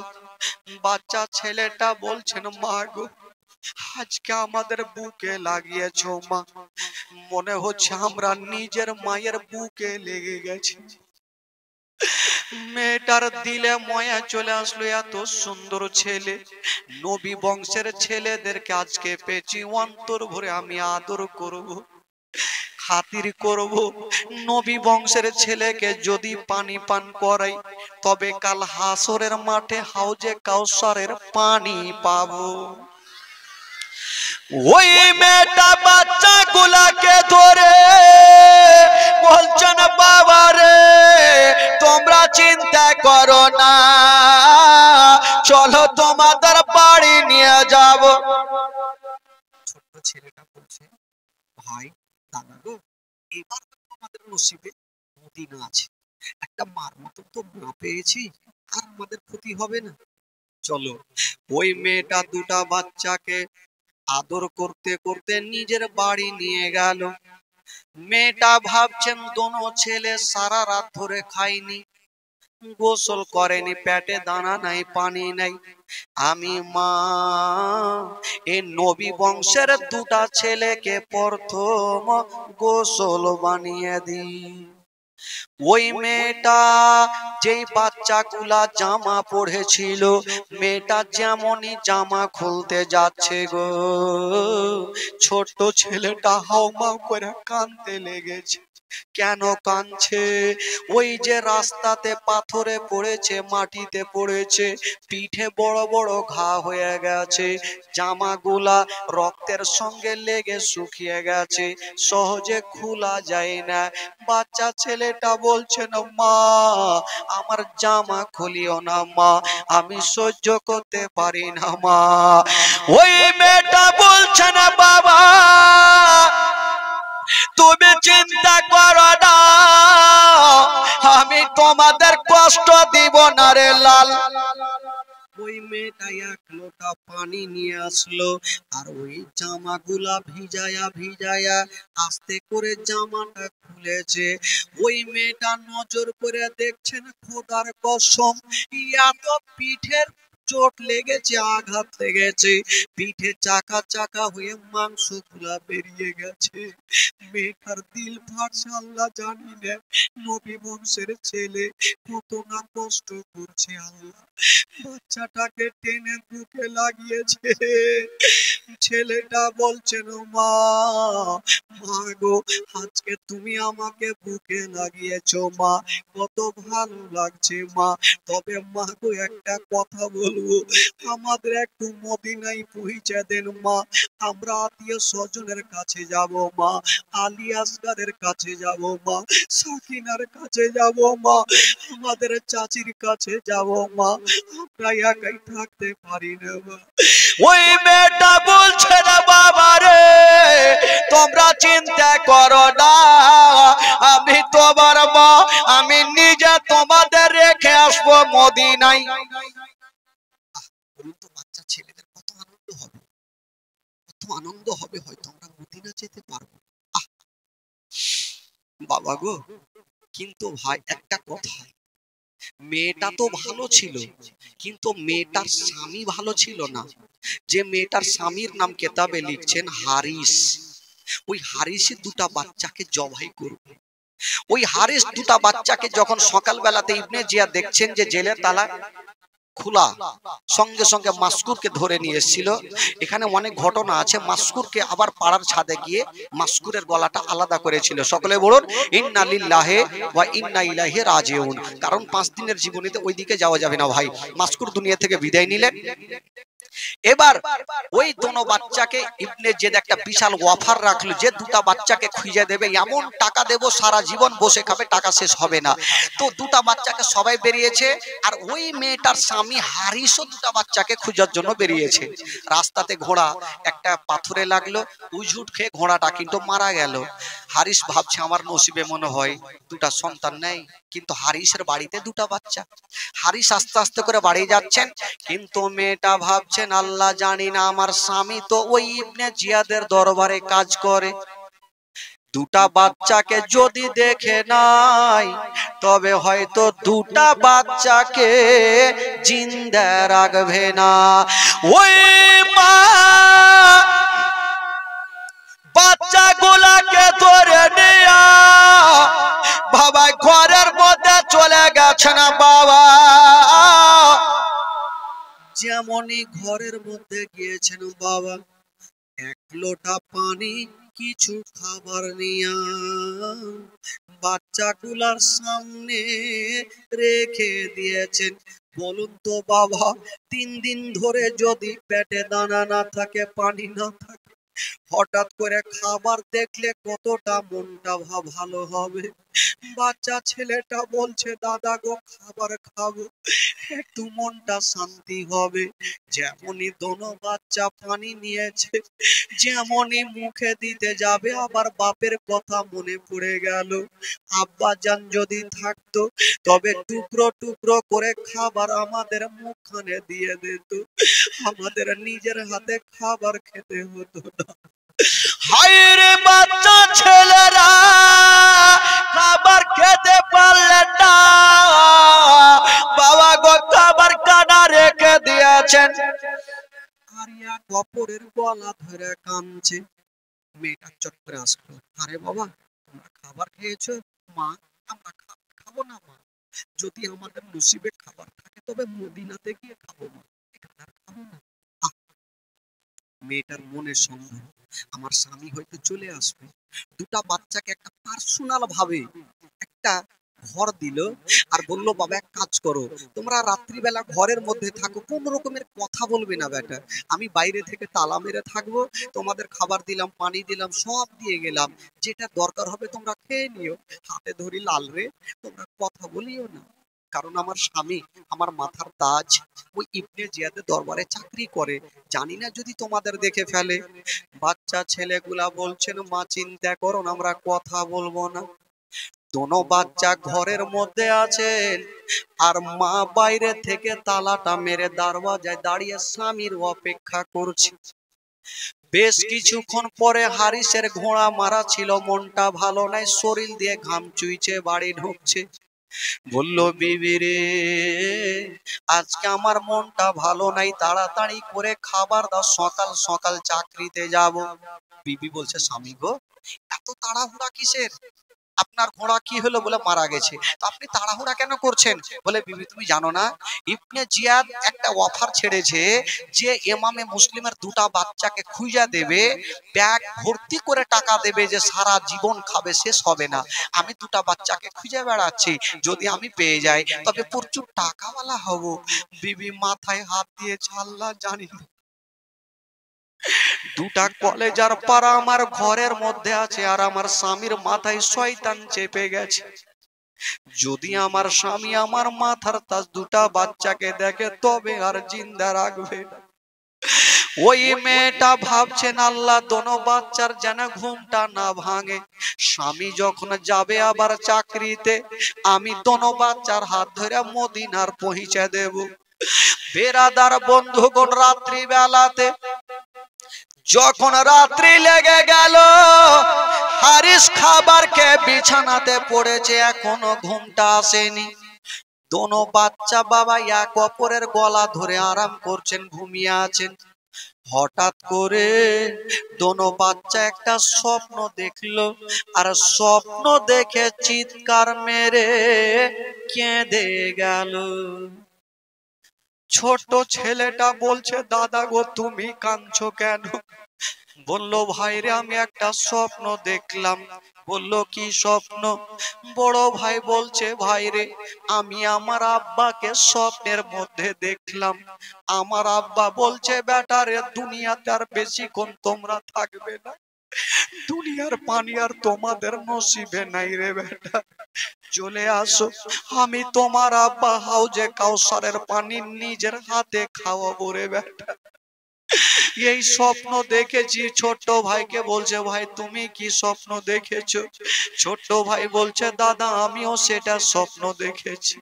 বাচ্চা ছেলেটা বলছেন মা গো, আজকে আমাদের বুকে লাগিয়েছো মা, মনে হচ্ছে আমরা নিজের মায়ের বুকে লেগে গেছি। মেয়েটার দিলে ময়া চলে আসলো, এত সুন্দর ছেলে, নবী বংশের ছেলেদেরকে আজকে পেয়েছি, অন্তর ভরে আমি আদর করব, খাতির করব। নবী বংশের ছেলেকে যদি পানি পান করাই তবে কাল হাসরের মাঠে হাউজে কাউসারের পানি পাবো। ওই মেয়েটা বাচ্চা গুলাকে ধরে বলছেন বাবা রে তোমরা চিন্তা করো না, চলো তোমাদের বাড়ি নিয়ে যাব। ছোট্ট ছেলেটা বলছে ভাই দাদা গো, এবার আমাদের নসিবে মদিনা আছে, একটা মার মতো তো মা পেয়েছি, আর আমাদের ক্ষতি হবে না, চলো। ওই মেয়েটা দুটা বাচ্চাকে আদর করতে করতে নিজের বাড়ি নিয়ে গেল। মেয়েটা ভাবছেন দোনো ছেলে সারা রাত ধরে খায়নি, গোসল করেনি, পেটে দানা নাই, পানি নাই, আমি মা এই নবী বংশের দুটা ছেলেকে প্রথম গোসল বানিয়ে দিই। ওই মেয়েটা যেই বাচ্চাগুলা জামা পড়েছিল, মেয়েটা যেমনই জামা খুলতে যাচ্ছে গো, ছোট্ট ছেলেটা হাউমাউ করে কাঁদতে লেগেছে। কেন কাঁদছে? ওই যে রাস্তাতে পাথরে পড়েছে, মাটিতে পড়েছে, পিঠে বড় বড় ঘা হয়ে গেছে, জামাগুলা রক্তের সঙ্গে লেগে শুকিয়ে গেছে, সহজে খোলা যায় না। বাচ্চা ছেলেটা বলছেন মা আমার জামা খুলিও না মা, আমি সহ্য করতে পারি না মা। ওই মেয়েটা বলছে না বাবা তুমি চিন্তা করো না, আমি তোমাদের কষ্ট দিব না রে লাল। ওই মেয়েটা এক লোটা পানি নিয়ে আসলো আর ওই জামাগুলা ভিজায়া ভিজায়া আস্তে করে জামাটা খুলেছে। ওই মেয়েটা নজর করে দেখছেন খোদার কসম এত পিঠের চোট লেগেছে, আঘাত লেগেছে, পিঠে চাকা চাকা হয়ে মাংস গুলা বেরিয়ে গেছে। মেয়েটার দিল ফাটছে, আল্লাহ জানি না নবী বংশের ছেলে কত না কষ্ট করছে আল্লাহ। বাচ্চাটাকে টেনে বুকে লাগিয়েছে, ছেলেটা বলছেন মা মা গো আজকে তুমি আমাকে বুকে লাগিয়েছো মা, কত ভালো লাগছে মা, তবে মা গো একটা কথা বলবো, আমাদের একটু মদিনায় পৌঁছে দেন মা, আমরা আত্মীয় স্বজনের কাছে যাব মা, আলী আসগারের কাছে যাব মা, সাকিনার কাছে যাব মা, আমাদের চাচির কাছে যাব মা, আমরা একাই থাকতে পারি না মা। ওই মেয়েটা বলছে না বাবা রে তোমরা চিন্তা করো না, আমি তোমার মা, আমি নিজে তোমাদের রেখে আসবো মদিনায়। বলুন তো বাচ্চা ছেলেদের কত আনন্দ হবে, কত আনন্দ হবে, হয়তো আমরা মদিনা যেতে পারবো। বাবা গো, কিন্তু ভাই একটা কথা, মেয়েটা তো ভালো ছিল কিন্তু মেয়েটার স্বামী ভালো ছিল না। যে মেয়েটার স্বামীর নাম কেতাবে লিখছেন হারিস, ওই হারিসে দুটা বাচ্চাকে জবাই করবে। ওই হারিস দুটা বাচ্চাকে যখন সকালবেলাতে ইবনে জিয়াদ দেখছেন যে জেলের তালা খোলা, সঙ্গে সঙ্গে মাসকুরকে ধরে নিয়ে এসেছিল। এখানে অনেক ঘটনা আছে। মাসকুরকে আবার পাড়ার ছাদে গিয়ে মাসকুরের গলাটা আলাদা করেছিল। সকলে বলুন ইন্না লিল্লাহি ওয়া ইন্না ইলাইহি রাজিউন। কারণ 5 দিনের জীবনীতে ওইদিকে যাওয়া যাবে না ভাই। মাসকুর দুনিয়া থেকে বিদায় নিলেন। এবার ওই দোনো বাচ্চাকে ইবনে জিয়াদ একটা বিশাল অফার রাখলো যে দুটা বাচ্চাকে খুঁজে দেবে, এমন টাকা দেব সারা জীবন বসে খাবে, টাকা শেষ হবে না। তো দুটা বাচ্চাকে সবাই বেরিয়েছে, আর ওই মেয়েটার স্বামী হারিসও দুটা বাচ্চাকে খোঁজার জন্য বেরিয়েছে। রাস্তাতে ঘোড়া একটা পাথরে লাগলো, উজুট খেয়ে ঘোড়াটা কিন্তু মারা গেল। হারিস ভাবছে আমার নসিবে মনে হয় দুটা সন্তান নেই, কিন্তু হারিসের বাড়িতে দুটা বাচ্চা। হারিস আস্তে আস্তে করে বাড়ি যাচ্ছেন, কিন্তু মেয়েটা ভাবছেন আল্লাহ জানি না আমার স্বামী তো ওই ইবনে জিয়াদের দরবারে কাজ করে, দুটা বাচ্চাকে যদি দেখে নাই তবে হয়তো দুটা বাচ্চাকে জিন্দা রাখবে না। ওই মা বাচ্চাগুলাকে ধরে নিয়া বাবা ঘরের মধ্যে চলে গেছে না। বাবা যেমনই ঘরের মধ্যে গিয়েছেন বাবা এক লোটা পানি কিছু খাবার নিয়া বাচ্চাগুলার সামনে রেখে দিয়েছেন। বলুন তো বাবা 3 দিন ধরে যদি পেটে দানা না থাকে, পানি না থাকে, হঠাৎ করে খাবার দেখলে কতটা মনটা ভালো হবে। বাচ্চা ছেলেটা বলছে দাদা গো খাবার খাবো, একটু মনটা শান্তি হবে। যেমনই দোনো বাচ্চা পানি নিয়েছে, যেমনই মুখে দিতে যাবে আবার বাপের কথা মনে পড়ে গেল। আব্বা জান যদি থাকতো তবে টুকরো টুকরো করে খাবার আমাদের মুখখানে দিয়ে দিত, আমাদের নিজের হাতে খাবার খেতে হতো না। হায়রে বাচ্চা ছেলেরা খাবার খেতে পারলে না, বাবা গো খাবার কানা রেখে দিয়েছেন। আর এক অপরের গলা ধরে কাঁদছে। মেয়েটা চট করে আসলো, আরে বাবা তোমরা খাবার খেয়েছো? মা আমরা খাবো না মা, যদি আমাদের নসিবে খাবার থাকে তবে মদিনাতে গিয়ে খাবো মা, এখানে আর খাবো না। মেয়েটার মনের সন্দেহ আমার স্বামী হয়তো চলে আসবে। দুটা বাচ্চাকে একটা পার্সোনাল ভাবে একটা ঘর দিল আর বললো বাবা এক কাজ করো, তোমরা রাত্রিবেলা ঘরের মধ্যে থাকো, কোন রকমের কথা বলবে না বেটা, আমি বাইরে থেকে তালা মেরে থাকবো, তোমাদের খাবার দিলাম, পানি দিলাম, সব দিয়ে গেলাম, যেটা দরকার হবে তোমরা খেয়ে নিও, হাতে ধরি লাল রে, তোমরা কথা বলিও না। কারণ আমার স্বামী আমার মাথার তাজ, ওই ইবনে জিয়াদের দরবারে চাকরি করে, জানি না যদি তোমাদের দেখে ফেলে। বাচ্চা ছেলেগুলা বলছেন মা চিন্তা করো না, আমরা কথা বলবো না। দোনো বাচ্চা ঘরের মধ্যে আছেন আর মা বাইরে থেকে তালাটা মেরে দরওয়াজায় দাঁড়িয়ে স্বামীর অপেক্ষা করছে। বেশ কিছুক্ষণ পরে হারিসের ঘোড়া মারা ছিল, মনটা ভালো নাই, শরীর দিয়ে ঘাম চুইছে, বাড়ি ঢুকছে। বলল বিবি রে আজকে আমার মনটা ভালো নাই, তাড়াতাড়ি করে খাবার দাও, সকাল সকাল চাকরিতে যাব। বিবি বলছে স্বামী গো এত তাড়াহুড়া কিসের? আপনার ঘোড়া কি হলো? বলে মারা গেছে। তো আপনি তাড়াহুড়া কেন করছেন? বলে বিবি তুমি জানো না ইবনে জিয়াদ একটা অফার ছেড়েছে যে ইমামে মুসলিমের দুটা বাচ্চাকে খুঁজে দেবে, ব্যাগ ভর্তি করে টাকা দেবে, যে সারা জীবন খাবে শেষ হবে না। আমি দুটা বাচ্চাকে খুঁজে বেড়াচ্ছি, যদি আমি পেয়ে যাই তবে প্রচুর টাকাওয়ালা হব। বিবি মাথায় হাত দিয়েছে আল্লাহ জানি দুটা কলেজার পাড়া আমার ঘরের মধ্যে আছে আর আমার স্বামীর মাথায় শয়তান চেপে গেছে, যদি আমার স্বামী আমার মাথার তাজ দুটা বাচ্চাকে দেখে তবে আর জিন্দা রাখবে না। ওই মেয়েটা ভাবছেন আল্লাহ দোনো বাচ্চার যেন ঘুমটা না ভাঙে, স্বামী যখন যাবে আবার চাকরিতে আমি দোনো বাচ্চার হাত ধরে মদিনার পৌঁছে দেব। বেরাদার বন্ধুগণ রাত্রি বেলাতে যখন রাত্রি লেগে গেল, হারিস খাবার খেয়ে বিছানাতে পড়েছে, এখনো ঘুমটা আসেনি। দোনো বাচ্চা বাবা এক অপরের গলা ধরে আরাম করছেন, ঘুমিয়ে আছেন। হঠাৎ করে দোনো বাচ্চা একটা স্বপ্ন দেখলো, আর স্বপ্ন দেখে চিৎকার মেরে কেঁদে গেল। ছোট ছেলেটা বলছে, দাদা গো তুমি কাঁদছো কেন? বললো, ভাই রে আমি একটা স্বপ্ন দেখলাম। বললো, কি স্বপ্ন? বড় ভাই বলছে, ভাই রে আমি আমার আব্বাকে স্বপ্নের মধ্যে দেখলাম। আমার আব্বা বলছে, বেটা রে দুনিয়াতে আর বেশিক্ষণ তোমরা থাকবে না, দুনিয়ার পানি আর তোমাদের নসিবে নাই রে বেটা, চলে আসো, আমি তোমার আব্বা হাউজে কাউসারের পানি নিজের হাতে খাওয়াবো রে বেটা। এই স্বপ্ন দেখেছি। ছোট ভাইকে বলছে, ভাই তুমি কি স্বপ্ন দেখেছো? ছোট ভাই বলছে, দাদা আমিও সেটা স্বপ্ন দেখেছি।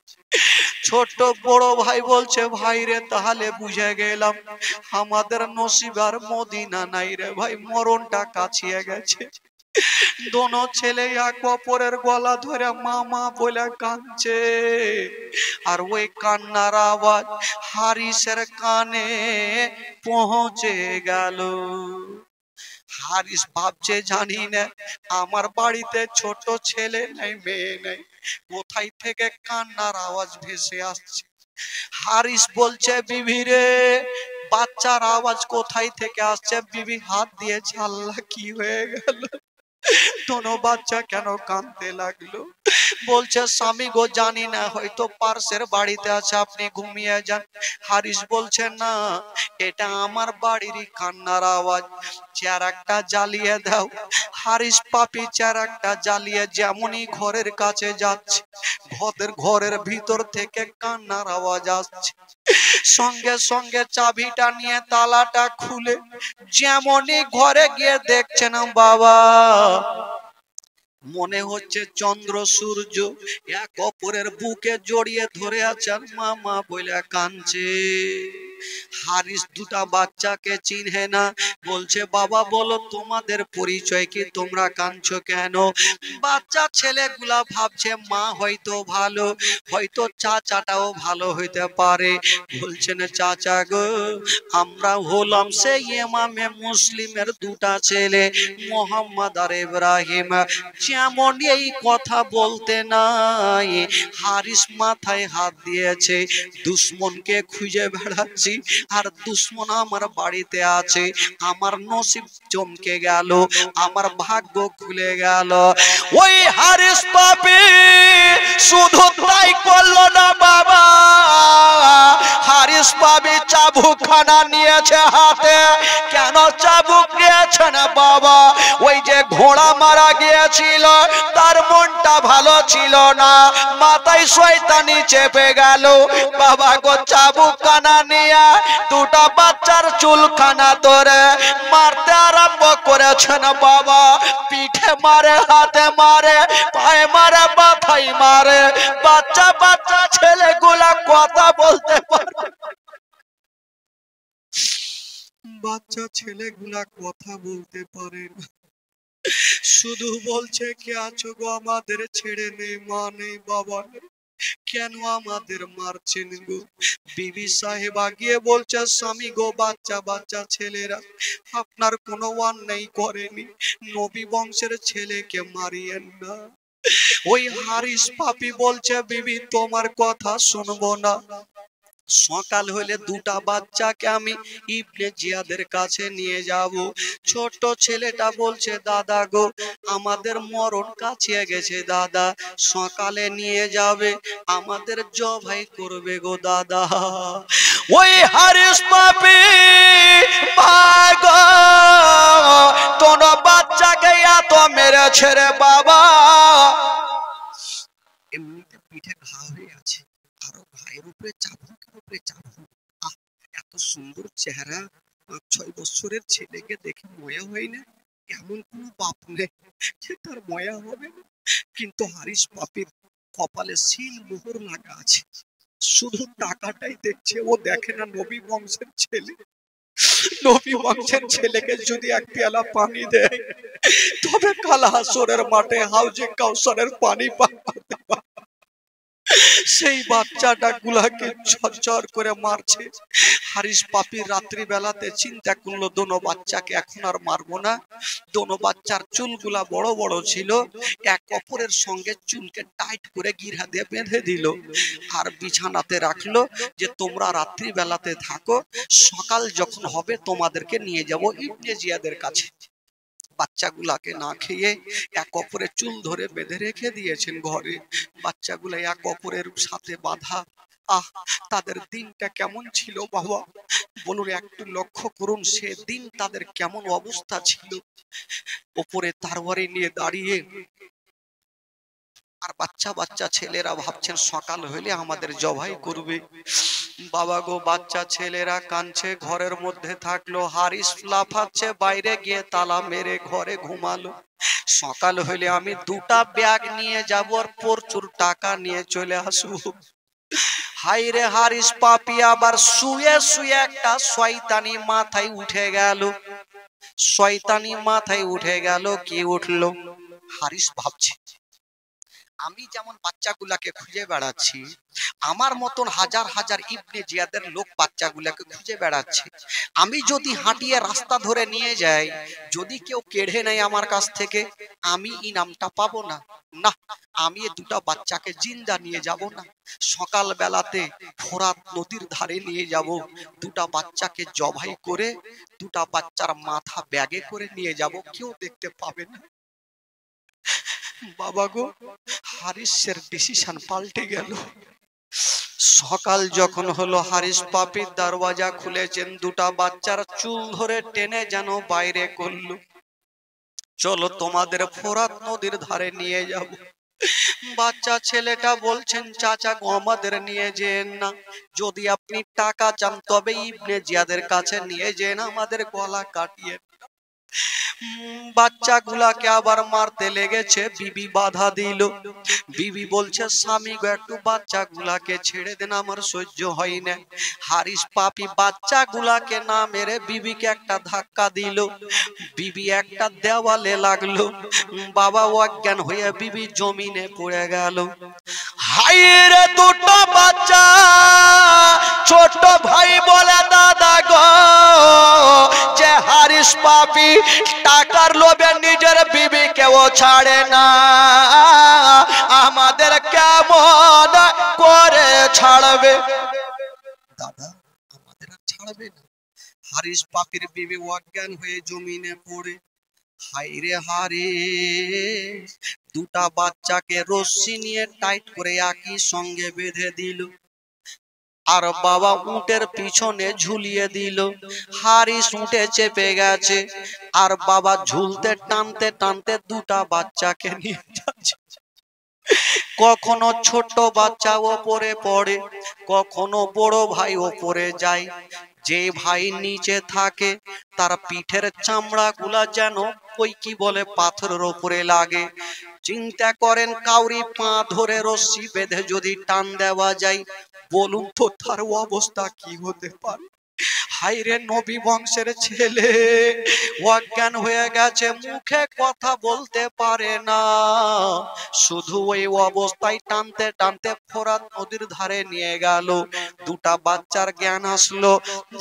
ছোট বড় ভাই বলছে, ভাই রে তাহলে বুঝে গেলাম আমাদের নসিবার মদিনা নাই রে ভাই, মরণটা কাছিয়ে গেছে। দোনো ছেলে এক অপরের গলা ধরে মামা বলে কাঁদছে। আর ওই কান্নার আওয়াজ হারিসের কানে পৌঁছে গেল। হারিস ভাবছে, জানি না আমার বাড়িতে ছোট ছেলে নেই, মেয়ে নেই, কোথায় থেকে কান্নার আওয়াজ ভেসে আসছে। হারিস বলছে, বিবি রে বাচ্চার আওয়াজ কোথায় থেকে আসছে? বিবি হাত দিয়েছে, আল্লাহ কি হয়ে গেল? দোনো বাচ্চা কেন কাঁদতে লাগলো? বলছে, স্বামী গো জানি না, হয়তো পার্সের বাড়িতে আছে, আপনি ঘুমিয়ে যান। হারিস বলছে, না এটা আমার বাড়িরই কান্নার আওয়াজ, চেয়ার একটা জ্বালিয়ে দাও। হারিস পাপি চেয়ার একটা জ্বালিয়ে যেমনই ঘরের কাছে যাচ্ছে, ঘরের ভিতর থেকে কান্নার আওয়াজ আসছে। সঙ্গে সঙ্গে চাবিটা নিয়ে তালাটা খুলে যেমনই ঘরে গিয়ে দেখছেন, বাবা মনে হচ্ছে চন্দ্র সূর্য এক অপরের বুকে জড়িয়ে ধরে আছেন, মামা বলে কাঁদছে। হারিস দুটা বাচ্চাকে চিনহে না, বলছে, বাবা বলো তোমাদের পরিচয় কি, তোমরা কাঁদছো কেন? বাচ্চা ছেলেগুলা ভাবছে মা হয়তো ভালো, হয়তো চাচাটাও ভালো হইতে পারে। বলছেন, চাচা গো আমরা হলাম সেই ইমামে মুসলিমের দুটা ছেলে, মোহাম্মদ আর ইব্রাহিম। যেমন এই কথা বলতে নাই, হারিস মাথায় হাত দিয়েছে। দুশ্মনকে খুঁজে বেড়াচ্ছি, আর দুশ্মন আমার বাড়িতে আছে, আমার নসিব চমকে গেল, আমার ভাগ্য খুলে গেল। ওই হারিস পাপী শুধু তাই করলো না বাবা, হারিস পাপী চাবুকখানা নিয়েছে হাতে। কেন চাবুক নিয়েছে না বাবা? ওই যে ঘোড়া মারা গিয়েছিল তার মনটা ভালো ছিল না, মাথায় শয়তানি চেপে গেল। বাবা গো চাবুকখানা নিয়ে দুটা বাচ্চার চুলখানা ধরে মারতে আরম্ভ করেছেন বাবা। পিঠে মারে, হাতে মারে, পায়ে মারে, মাথায় মারে। বাচ্চা বাচ্চা ছেলেগুলা কথা বলতে পারে, বাচ্চা ছেলেগুলা কথা বলতে পারে না, শুধু বলছে, কে আছো গো আমাদের ছেড়ে নেই, মা নেই, বাবা নেই, কেন আমাদের মারছেন গো? বিবি সাহেবা গিয়ে বলছে, স্বামী গো বাচ্চা বাচ্চা ছেলেরা আপনার কোনো অন্যায় করেনি, নবী বংশের ছেলেকে মারিয়েন না। ওই হারিস পাপী বলছে, বিবি তোমার কথা শুনবো না। সকাল হলে দুটা বাচ্চাকে আমি ইবনে জিয়াদের কাছে নিয়ে যাব। ছোট ছেলেটা বলছে, দাদা গো আমাদের মরণ কাছে গেছে দাদা, সকালে নিয়ে যাবে, আমাদের জবাই করবে গো দাদা। ওই হারিস পাপী ভাই গো তোর বাচ্চাকে এত মেরেছে রে বাবা, এমনিতে পিঠে ঘা হয়ে আছে, আরো ঘায়ের উপরে চাবুকের উপরে চাবুক। আহ এত সুন্দর চেহারা, 5-6 বছরের ছেলেকে দেখে ময়া হয় না? এমন কোন বাপ নেই যে তার ময়া হবে না। কিন্তু হারিস পাপীর কপালে সিল মোহর লাগা আছে, শুধু টাকাটাই দেখছে, ও দেখে না নবী বংশের ছেলে। নবী বংশের ছেলেকে যদি এক পেয়ালা পানি দেয় তবে কাল হাসরের মাঠে হাউজে কাউসারের পানি পাবে। সেই বাচ্চাটা গুলাকে ঝরঝর করে মারছে। হারিস পাপি রাত্রি বেলাতে চিন্তা করলো দোনো বাচ্চাকে এখন আর মারবো না। দোনো বাচ্চার চুলগুলা বড় বড় ছিল, এক অপরের সঙ্গে চুলকে টাইট করে গিরা দিয়ে বেঁধে দিল আর বিছানাতে রাখলো যে তোমরা রাত্রি বেলাতে থাকো, সকাল যখন হবে তোমাদেরকে নিয়ে যাব ইবনে জিয়াদের কাছে। বাচ্চাগুলাকে না খেয়ে এক অপরের চুল ধরে বেঁধে রেখে দিয়েছেন ঘরে। বাচ্চাগুলো এক অপরের সাথে বাঁধা। আহ, তাদের দিনটা কেমন ছিল বাবা বলুন, একটু লক্ষ্য করুন সে দিন তাদের কেমন অবস্থা ছিল। ওপরে তরবারি নিয়ে দাঁড়িয়ে আর বাচ্চা বাচ্চা ছেলেরা ভাবছেন সকাল হইলে আমাদের জবাই করবে। বাবা গো, বাচ্চা ছেলেরা কাঁদছে, ঘরের মধ্যে থাকলো। হারিস লাফাচ্ছে, বাইরে গিয়ে তালা মেরে ঘরে ঘুমালো। সকাল হইলে আমি দুটা ব্যাগ নিয়ে যাব আর প্রচুর টাকা নিয়ে চলে আসবো। হাইরে হারিস পাপি আবার শুয়ে শুয়ে একটা শয়তানি মাথায় উঠে গেল। শয়তানি মাথায় উঠে গেল। কি উঠলো? হারিস ভাবছে আমি যেমন বাচ্চাগুলাকে খুঁজে বেড়াচ্ছি, আমার মতন হাজার হাজার ইবনে জিয়াদের লোক বাচ্চাগুলাকে খুঁজে বেড়াচ্ছে। আমি যদি হাঁটিয়ে রাস্তা ধরে নিয়ে যাই, যদি কেউ কেড়ে নেয় আমার কাছ থেকে, আমি ইনামটা পাবো না। না, আমি এ দুটা বাচ্চাকে জিন্দা নিয়ে যাব না। সকাল বেলাতে ফোরাত নদীর ধারে নিয়ে যাব, দুটা বাচ্চাকে জবাই করে দুটা বাচ্চার মাথা ব্যাগে করে নিয়ে যাব, কেউ দেখতে পাবে না। বাবা গো, হারিসের ডিসিশন পাল্টে গেল। সকাল যখন হলো, হারিস পাপির দরওয়াজা খুলেছেন, দুটা বাচ্চার চুল ধরে টেনে যেন বাইরে করলো, চলো তোমাদের ফোরাত নদীর ধারে নিয়ে যাব। বাচ্চা ছেলেটা বলছেন চাচা গো আমাদের নিয়ে যেন না, যদি আপনি টাকা চান তবে ইবনে জিয়াদের কাছে নিয়ে যেন, আমাদের গলা কাটিয়ে। বাচ্চাগুলাকে আবার মারতে লেগেছে। বিবি বাধা দিল। বিবি বলছে স্বামী গো একটু বাচ্চাগুলাকে ছেড়ে দেন, আমার সহ্য হয় না। হারিস পাপি বাচ্চাগুলাকে না মেরে বিবিকে একটা ধাক্কা দিল। বিবি একটা দেওয়ালে লাগলো। বাবা অজ্ঞান হয়ে বিবি জমিনে পড়ে গেল। হাইরে দুটো বাচ্চা, ছোট ভাই বলে দাদা গো, যে হারিস পাপি টাকার লোভে নিজের বিবিকেও ছাড়ে না, আমাদের কেমন করে ছাড়বে? দাদা আমাদের আর ছাড়বে না। হারিস পাপির বিবি অজ্ঞান হয়ে জমিনে পড়ে। হাইরে হারিস দুটা বাচ্চাকে রশ্মি নিয়ে টাইট করে একই সঙ্গে বেঁধে দিল আর বাবা উটের পিছনে ঝুলিয়ে দিল। হারিস উটে চেপে গেছে আর বাবা ঝুলতে টানতে টানতে দুটা বাচ্চাকে নিয়ে যাচ্ছে। কখনো ছোট বাচ্চা ওপরে পড়ে, কখনো বড় ভাই ওপরে যায়। যে ভাই নিচে থাকে তার পিঠের চামড়া গুলা যেন ওই কি বলে পাথরের ওপরে লাগে। চিন্তা করেন কাউরি পা ধরে রশ্মি বেঁধে যদি টান দেওয়া যায়, বলুন তো তার অবস্থা কি হতে পারে? হাইরে নবী বংশের ছেলে অজ্ঞান হয়ে গেছে, মুখে কথা বলতে পারে না, শুধু ওই অবস্থায় টানতে টানতে ফোরাত নদীর ধারে নিয়ে গেল। দুটা বাচ্চার জ্ঞান আসলো,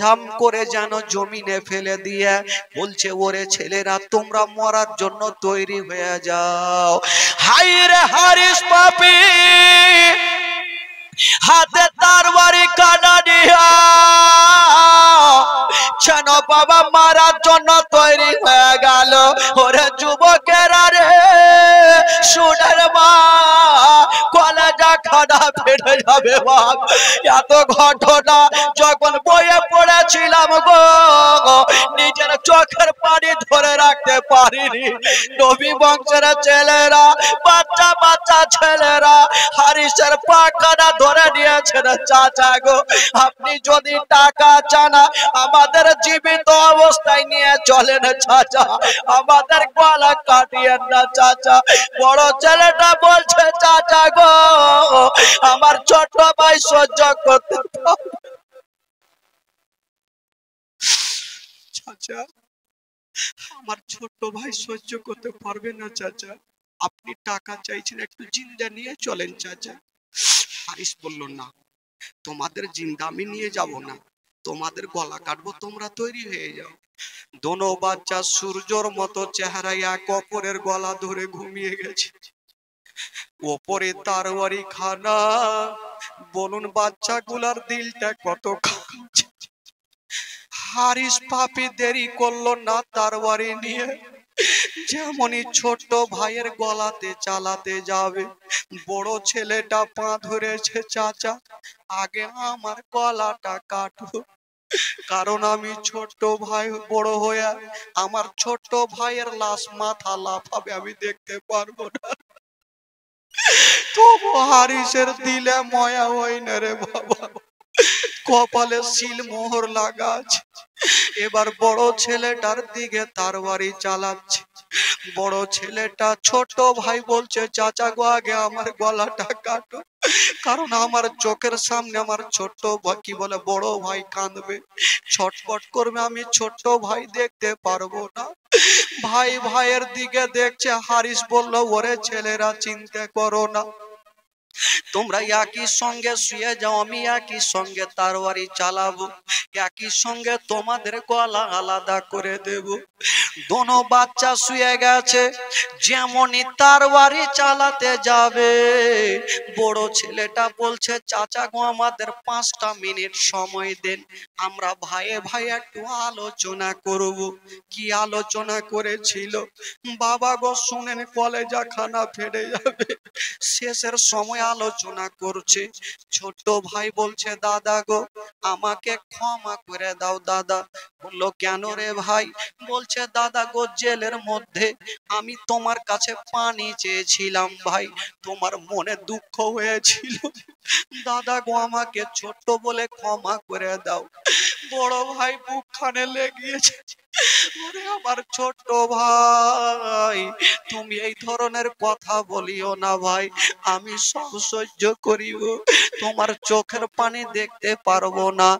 ঝাম করে যেন জমিনে ফেলে দিয়ে বলছে ওরে ছেলেরা তোমরা মরার জন্য তৈরি হয়ে যাও। হাইরে হারিস পাপি হাতে তরবারি কাটা দিয়া যেন বাবা মারার জন্য তৈরি হয়ে গেল। ওরে যুবকেরা রে, শুনের মা কলেজা খানা ফেটে যাবে বাপ। এত ঘটনা যখন বইয়ে পড়েছিলাম গো, নিজের চোখের পানি ধরে রাখতে পারিনি। নবী বংশের ছেলেরা, বাচ্চা বাচ্চা ছেলেরা হারিসের পাখানা ধরে নিয়েছেন। চাচা গো আপনি যদি টাকা চান আমাদের জীবিত অবস্থায় নিয়ে চলেন চাচা, আমাদের গলা কাটিয়েন না চাচা। বড় ছেলেটা বলছে চাচা গো আমার ছোট ভাই সহ্য করতে পারবে। চাচা আমার ছোট ভাই সহ্য করতে পারবে না চাচা, আপনি টাকা চাইছেন একটু জিন্দা নিয়ে চলেন চাচা। হারিস বলল, না, তোমাদের জিন্দা আমি নিয়ে যাব না, তোমাদের গলা কাটবো, তোমরা তৈরি হয়ে যাও। দোনো বাচ্চা সূর্যর মতো চেহারা এক অপরের গলা ধরে ঘুমিয়ে গেছে। ওপরে তারওয়ারি খানা, বলুন বাচ্চাগুলার দিলটা কত খাচ্ছে। হারিস পাপি দেরি করলো না তারওয়ারি নিয়ে, যেমনই ছোট্ট ভাইয়ের গলাতে চালাতে যাবে, বড় ছেলেটা পা ধরেছে, চাচা আগে আমার গলাটা কাটো, কারণ আমি ছোট্ট ভাই, বড় হয়ে আমার ছোট্ট ভাইয়ের লাশ মাথা লাফাবে, আমি দেখতে পারবো না। তবু হারিসের দিলে ময়া হয় না রে বাবা, কপালে সিল মোহর লাগা আছে। এবার বড় ছেলেটার দিকে তারওয়ারি চালাচ্ছে। বড় ছেলেটা ছোট ভাই বলছে, চাচা গো আগে আমার গলাটা কাটো, কারণ আমার চোখের সামনে আমার ছোট্ট ভাই, কি বলে, বড় ভাই কাঁদবে, ছটফট করবে, আমি ছোট্ট ভাই দেখতে পারবো না। ভাই ভাইয়ের দিকে দেখছে। হারিস বলল, ওরে ছেলেরা চিন্তা করো না, তোমরা একই সঙ্গে শুয়ে যাও, আমি একই সঙ্গে তারওয়ারি চালাবো, একই সঙ্গে তোমাদের গলা আলাদা করে দেব। দোনো বাচ্চা শুয়ে গেছে। যেমনই তারওয়ারি চালাতে যাবে, বড় ছেলেটা বলছে, চাচা গো আমাদের 5টা মিনিট সময় দেন, আমরা ভাইয়ে ভাই একটু আলোচনা করব। কি আলোচনা করেছিল? বাবা গো শুনেন, কলেজা খানা ফেটে যাবে, শেষের সময় আলোচনা করছে। ছোট্ট ভাই বলছে, দাদা গো আমাকে ক্ষমা করে দাও। দাদা বললো, কেন রে ভাই? বলছে, দাদা গো জেলের মধ্যে আমি তোমার কাছে পানি চেয়েছিলাম ভাই, তোমার মনে দুঃখ হয়েছিল, দাদা গো আমাকে ছোট্ট বলে ক্ষমা করে দাও। বড় ভাই বুকখানে লেগিয়েছে, ওরে আমার ছোট্ট ভাই, তুমি এই ধরনের কথা বলিও না ভাই, আমি সব সহ্য করিব, তোমার চোখের পানি দেখতে পারবো না।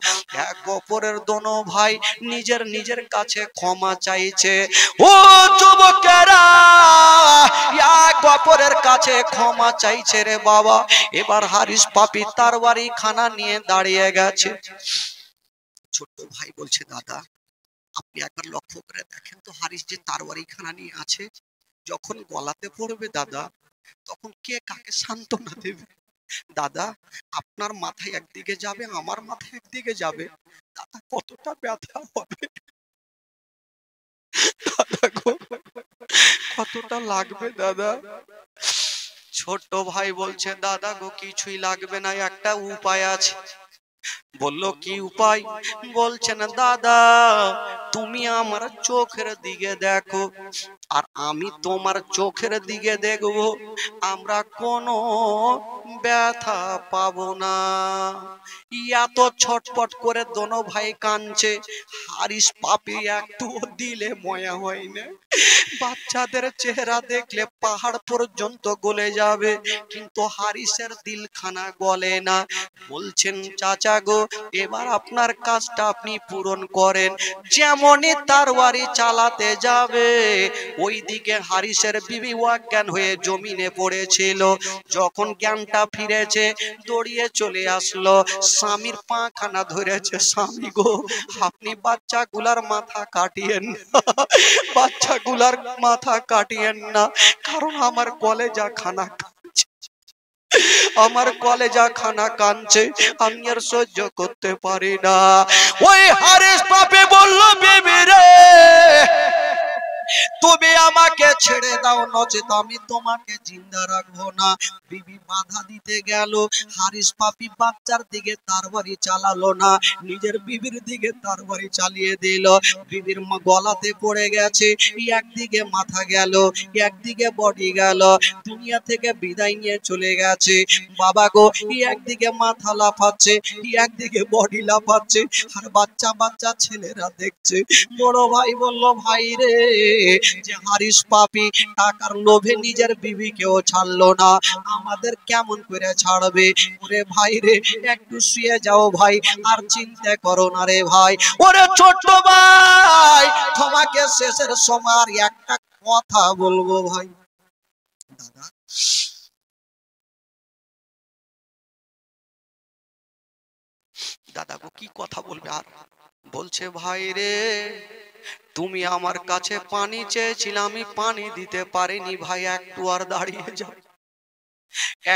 এক অপরের দোনো ভাই নিজের নিজের কাছে ক্ষমা চাইছে। ও যুবকেরা, এক অপরের কাছে ক্ষমা চাইছে রে বাবা। এবার হারিস পাপি তারওয়ারি খানা নিয়ে দাঁড়িয়ে গেছে। ছোট্ট ভাই বলছে, দাদা আপনি একবার লক্ষ্য করে দেখেন তো, হারিস যে তারওয়ারি খানা নিয়ে আছে, যখন গলাতে পড়বে দাদা, তখন কে কাকে সান্ত্বনা দেবে? দাদা আপনার মাথায় একদিকে যাবে, আমার মাথায় একদিকে যাবে, দাদা কতটা ব্যথা হবে, দাদা গো কতটা লাগবে দাদা। ছোট্ট ভাই বলছে, দাদা গো কিছুই লাগবে না, একটা উপায় আছে। বললো, কি উপায়? বলছেন, দাদা তুমি আমার চোখের দিকে দেখো, আর আমি তোমার চোখের দিকে দেখব, আমরা কোনো ব্যথা পাবো না। এত ছটপট করে দোনো ভাই কাঁদছে। হারিস পাপি একটু দিলে ময়া হয় না। বাচ্চাদের চেহারা দেখলে পাহাড় পর্যন্ত গলে যাবে, কিন্তু হারিসের দিলখানা গলে না। বলছেন, চাচা গো এবার আপনার কাজটা আপনি পূরণ করেন। যেমনই তারওয়ারি চালাতে যাবে, ওইদিকে হারিসের বিবি অজ্ঞান হয়ে জমিনে পড়েছিল। যখন জ্ঞানটা ফিরেছে, দৌড়িয়ে চলে আসলো, স্বামীর পাখানা ধরেছে। স্বামী গো আপনি বাচ্চাগুলার মাথা কাটিয়েন না, বাচ্চাগুলার মাথা কাটিয়েন না, কারণ আমার কলেজা খানা কাঁদছে, আমার কলেজা খানা কাঁদছে, আমি আর সহ্য করতে পারি না। ওই হারিস পাপি বলল, বিবি রে তুমি আমাকে ছেড়ে দাও, নচেত আমি তোমাকে জিন্দা রাখবো না। বিবি বাধা দিতে গেল। হারিস পাপি বাচ্চার দিকে তারবারি চালালো না, নিজের বিবির দিকে তারবারি চালিয়ে দিল। বিবির গলাতে পড়ে গেছে, একদিকে মাথা গেল, একদিকে বডি গেল, দুনিয়া থেকে বিদায় নিয়ে চলে গেছে। বাবা গো একদিকে মাথা লাফাচ্ছে, একদিকে বডি লাফাচ্ছে, আর বাচ্চা বাচ্চা ছেলেরা দেখছে। বড় ভাই বলল, ভাই রে, যে হারিস পাপি টাকার লোভে নিজের বিবিকেও ছাড়লো না, আমাদের কেমন করে ছাড়বে? ওরে ভাই রে, একটু শুয়ে যাও ভাই, আর চিন্তা করো না রে ভাই। ওরে ছোট্ট ভাই, তোমাকে শেষের সময় আর একটা কথা বলবো ভাই। দাদা দাদা গো কি কথা বলবে আর? বলছে ভাই রে, তুমি আমার কাছে পানি চেয়েছিলে, আমি পানি দিতে পারিনি ভাই, একটু আর দাঁড়িয়ে যাও,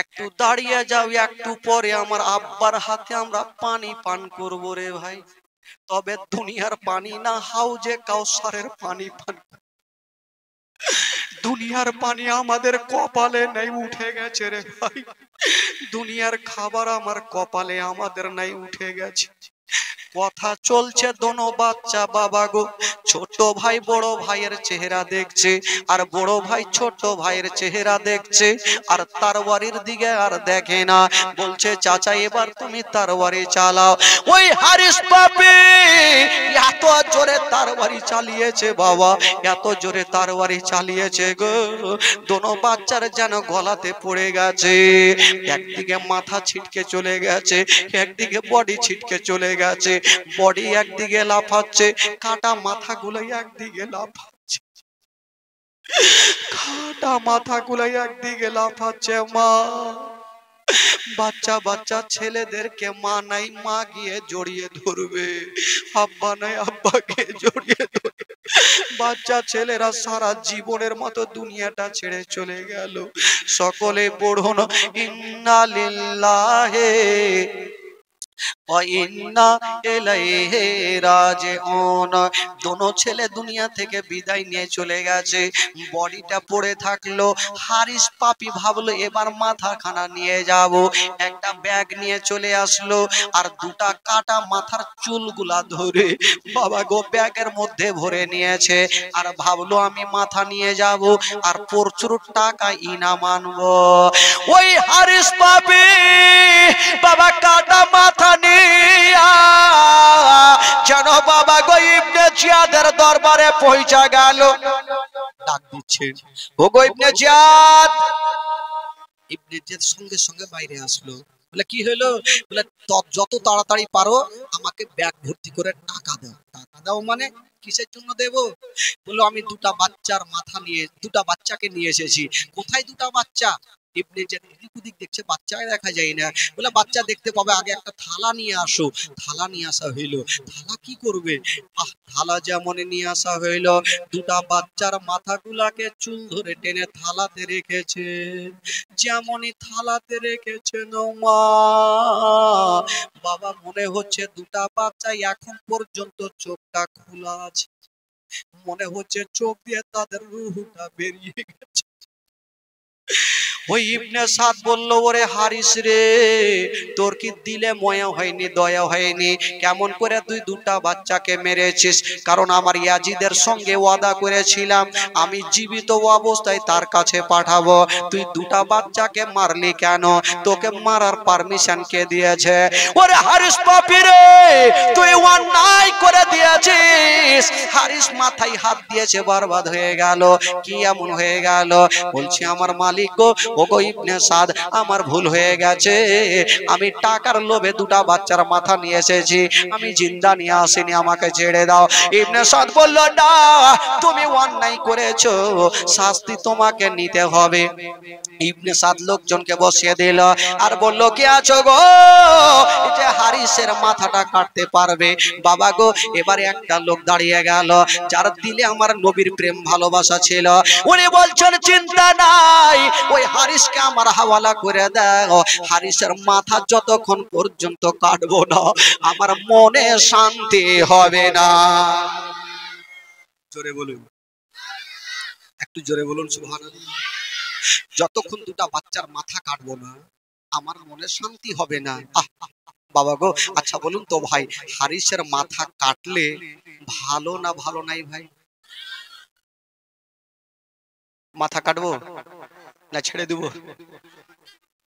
একটু দাঁড়িয়ে যাও, একটু পরে আমার আব্বার হাতে আমরা পানি পান করবো রে ভাই। তবে দুনিয়ার পানি না, হাউজে কাউসারের পানি পান। দুনিয়ার পানি আমাদের কপালে নেই, উঠে গেছে রে ভাই। দুনিয়ার খাবার আমার কপালে আমাদের নাই, উঠে গেছে। কথা চলছে, দোনো বাচ্চা বাবা গো, ছোট ভাই বড় ভাইয়ের চেহারা দেখছে, আর বড় ভাই ছোট ভাইয়ের চেহারা দেখছে, আর তরবারির দিকে আর দেখে না। বলছে চাচা এবার তুমি তরবারি চালাও। ওই হারিস পাপি এত জোরে তরবারি চালিয়েছে বাবা, এত জোরে তরবারি চালিয়েছে গো, দোনো বাচ্চার যেন গলাতে পড়ে গেছে। একদিকে মাথা ছিটকে চলে গেছে, একদিকে বডি ছিটকে চলে গেছে। বডি একদিকে লাফাচ্ছে, কাটা মাথাগুলো একদিকে লাফাচ্ছে, কাটা মাথাগুলো একদিকে লাফাচ্ছে। মা, বাচ্চা বাচ্চা ছেলেদেরকে মা নাই, মা গিয়ে জড়িয়ে ধরবে, আব্বা নাই, আব্বাকে জড়িয়ে ধরবে। বাচ্চা ছেলেরা সারা জীবনের মতো দুনিয়াটা ছেড়ে চলে গেল। সকলে পড়ুন ইন্না লিল্লাহি ওয়া ইন্না ইলাইহি রাজিউন। দোনো ছেলে দুনিয়া থেকে বিদায় নিয়ে চলে গেছে, বডিটা পড়ে থাকলো। হারিস পাপি ভাবলো এবার মাথাখানা নিয়ে যাব, একটা ব্যাগ নিয়ে চলে আসলো, আর দুটা কাটা মাথার চুলগুলা ধরে বাবা গো ব্যাগের মধ্যে ভরে নিয়েছে, আর ভাবলো আমি মাথা নিয়ে যাব আর প্রচুর টাকা ইনাম আনবো। ওই হারিস পাপি বাবা কাটা মাথা নিয়া যেন বাবা গো ইবনে জিয়াদের দরবারে পৌঁছা গেল। ডাক দিচ্ছে, ও গো ইবনে জিয়াদ। ইবনে জিয়াদ সঙ্গে সঙ্গে বাইরে আসলো। বলে কি হলো? বলে যত তাড়াতাড়ি পারো আমাকে ব্যাগ ভর্তি করে টাকা দাও। টাকা দাও মানে কিসের জন্য দেব? বললো আমি দুটা বাচ্চার মাথা নিয়ে, দুটা বাচ্চাকে নিয়ে এসেছি। কোথায় দুটা বাচ্চা? ইবনে জিয়াদ এদিক ওদিক দেখছে, বাচ্চাই দেখা যায় না। বলে বাচ্চা দেখতে পাবে, আগে একটা থালা নিয়ে আসো। থালা নিয়ে আসা হইলো। থালা কি করবে? থালা যেমন নিয়ে আসা হইলো, দুটা বাচ্চার মাথাগুলাকে চুল ধরে টেনে থালাতে রেখেছে। যেমনই থালাতে রেখেছেন মা, বাবা মনে হচ্ছে দুটা বাচ্চা এখন পর্যন্ত চোখটা খোলা আছে, মনে হচ্ছে চোখ দিয়ে তাদের রুহটা বেরিয়ে গেছে। ওই ইবনে সাদ বলল, ওরে হারিস রে, তোর কি দিলে ময়া হয়নি, দয়া হয়নি? কেমন করে তুই দুটা বাচ্চাকে মেরেছিস? কারণ আমার ইয়াজিদের সঙ্গে ওয়াদা করেছিলাম আমি জীবিত অবস্থায় তার কাছে পাঠাবো, তুই দুটা বাচ্চাকে মারলি কেন? তোকে মারার পারমিশন কে দিয়েছে? ওরে হারিস পাপি রে, তুই অন্যায় করে দিয়েছিস। হারিস মাথায় হাত দিয়েছে, বরবাদ হয়ে গেল। কি এমন হয়ে গেল? বলছি আমার মালিক গো, ওগো ইবনে সাদ, আমার ভুল হয়ে গেছে, আমি টাকার লোভে দুটা বাচ্চার মাথা নিয়ে এসেছি, আমি জিন্দা নিয়ে আসিনি, আমাকে ছেড়ে দাও। ইবনে সাদ বলল, না, তুমি অন্যায় করেছো, শাস্তি তোমাকে নিতে হবে। ইবনে সাদ লোকজনকে বসিয়ে দিল আর বলল, কে আছো গো, এই যে হারিসের মাথাটা কাটতে পারবে? বাবা গো, এবারে একটা লোক দাঁড়িয়ে গেল যার দিলে আমার নবীর প্রেম ভালোবাসা ছিল। উনি বলছেন, চিন্তা নাই, ওই হারিসকে আমার হাওয়ালা করে দাও। হারিসের মাথা যতক্ষণ পর্যন্ত কাটবো না আমার মনে শান্তি হবে না। জোরে বলুন, একটু জোরে বলুন সুবহানাল্লাহ। যতক্ষণ দুটা বাচ্চার মাথা কাটবো না আমার মনে শান্তি হবে না। বাবা গো, আচ্ছা বলুন তো ভাই, হারিসের মাথা কাটলে ভালো না ভালো নাই ভাই? মাথা কাটবো না ছেড়ে দেবো?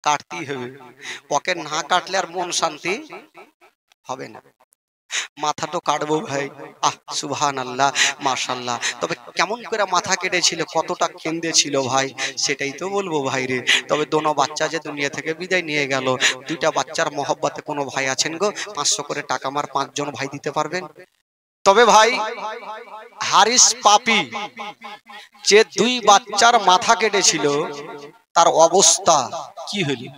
কাটতেই হবে, ওকে না কাটলে আর মন শান্তি হবে না। মাথা তো কাটবো ভাই। সুবহানাল্লাহ, মাশাআল্লাহ। তবে কেমন করে মাথা কেটেছিল, কতটা কেঁদে ছিল ভাই, সেটাই তো বলবো ভাই রে। তবে দোনো বাচ্চা যে দুনিয়া থেকে বিদায় নিয়ে গেল, দুইটা বাচ্চার মহব্বতে কোনো ভাই আছেন গো? 500 করে টাকা আমার 5 জন ভাই দিতে পারবেন? তবে ভাই, হারিস পাপি যে দুই বাচ্চার মাথা কেটেছিল তার অবস্থা কি হলো?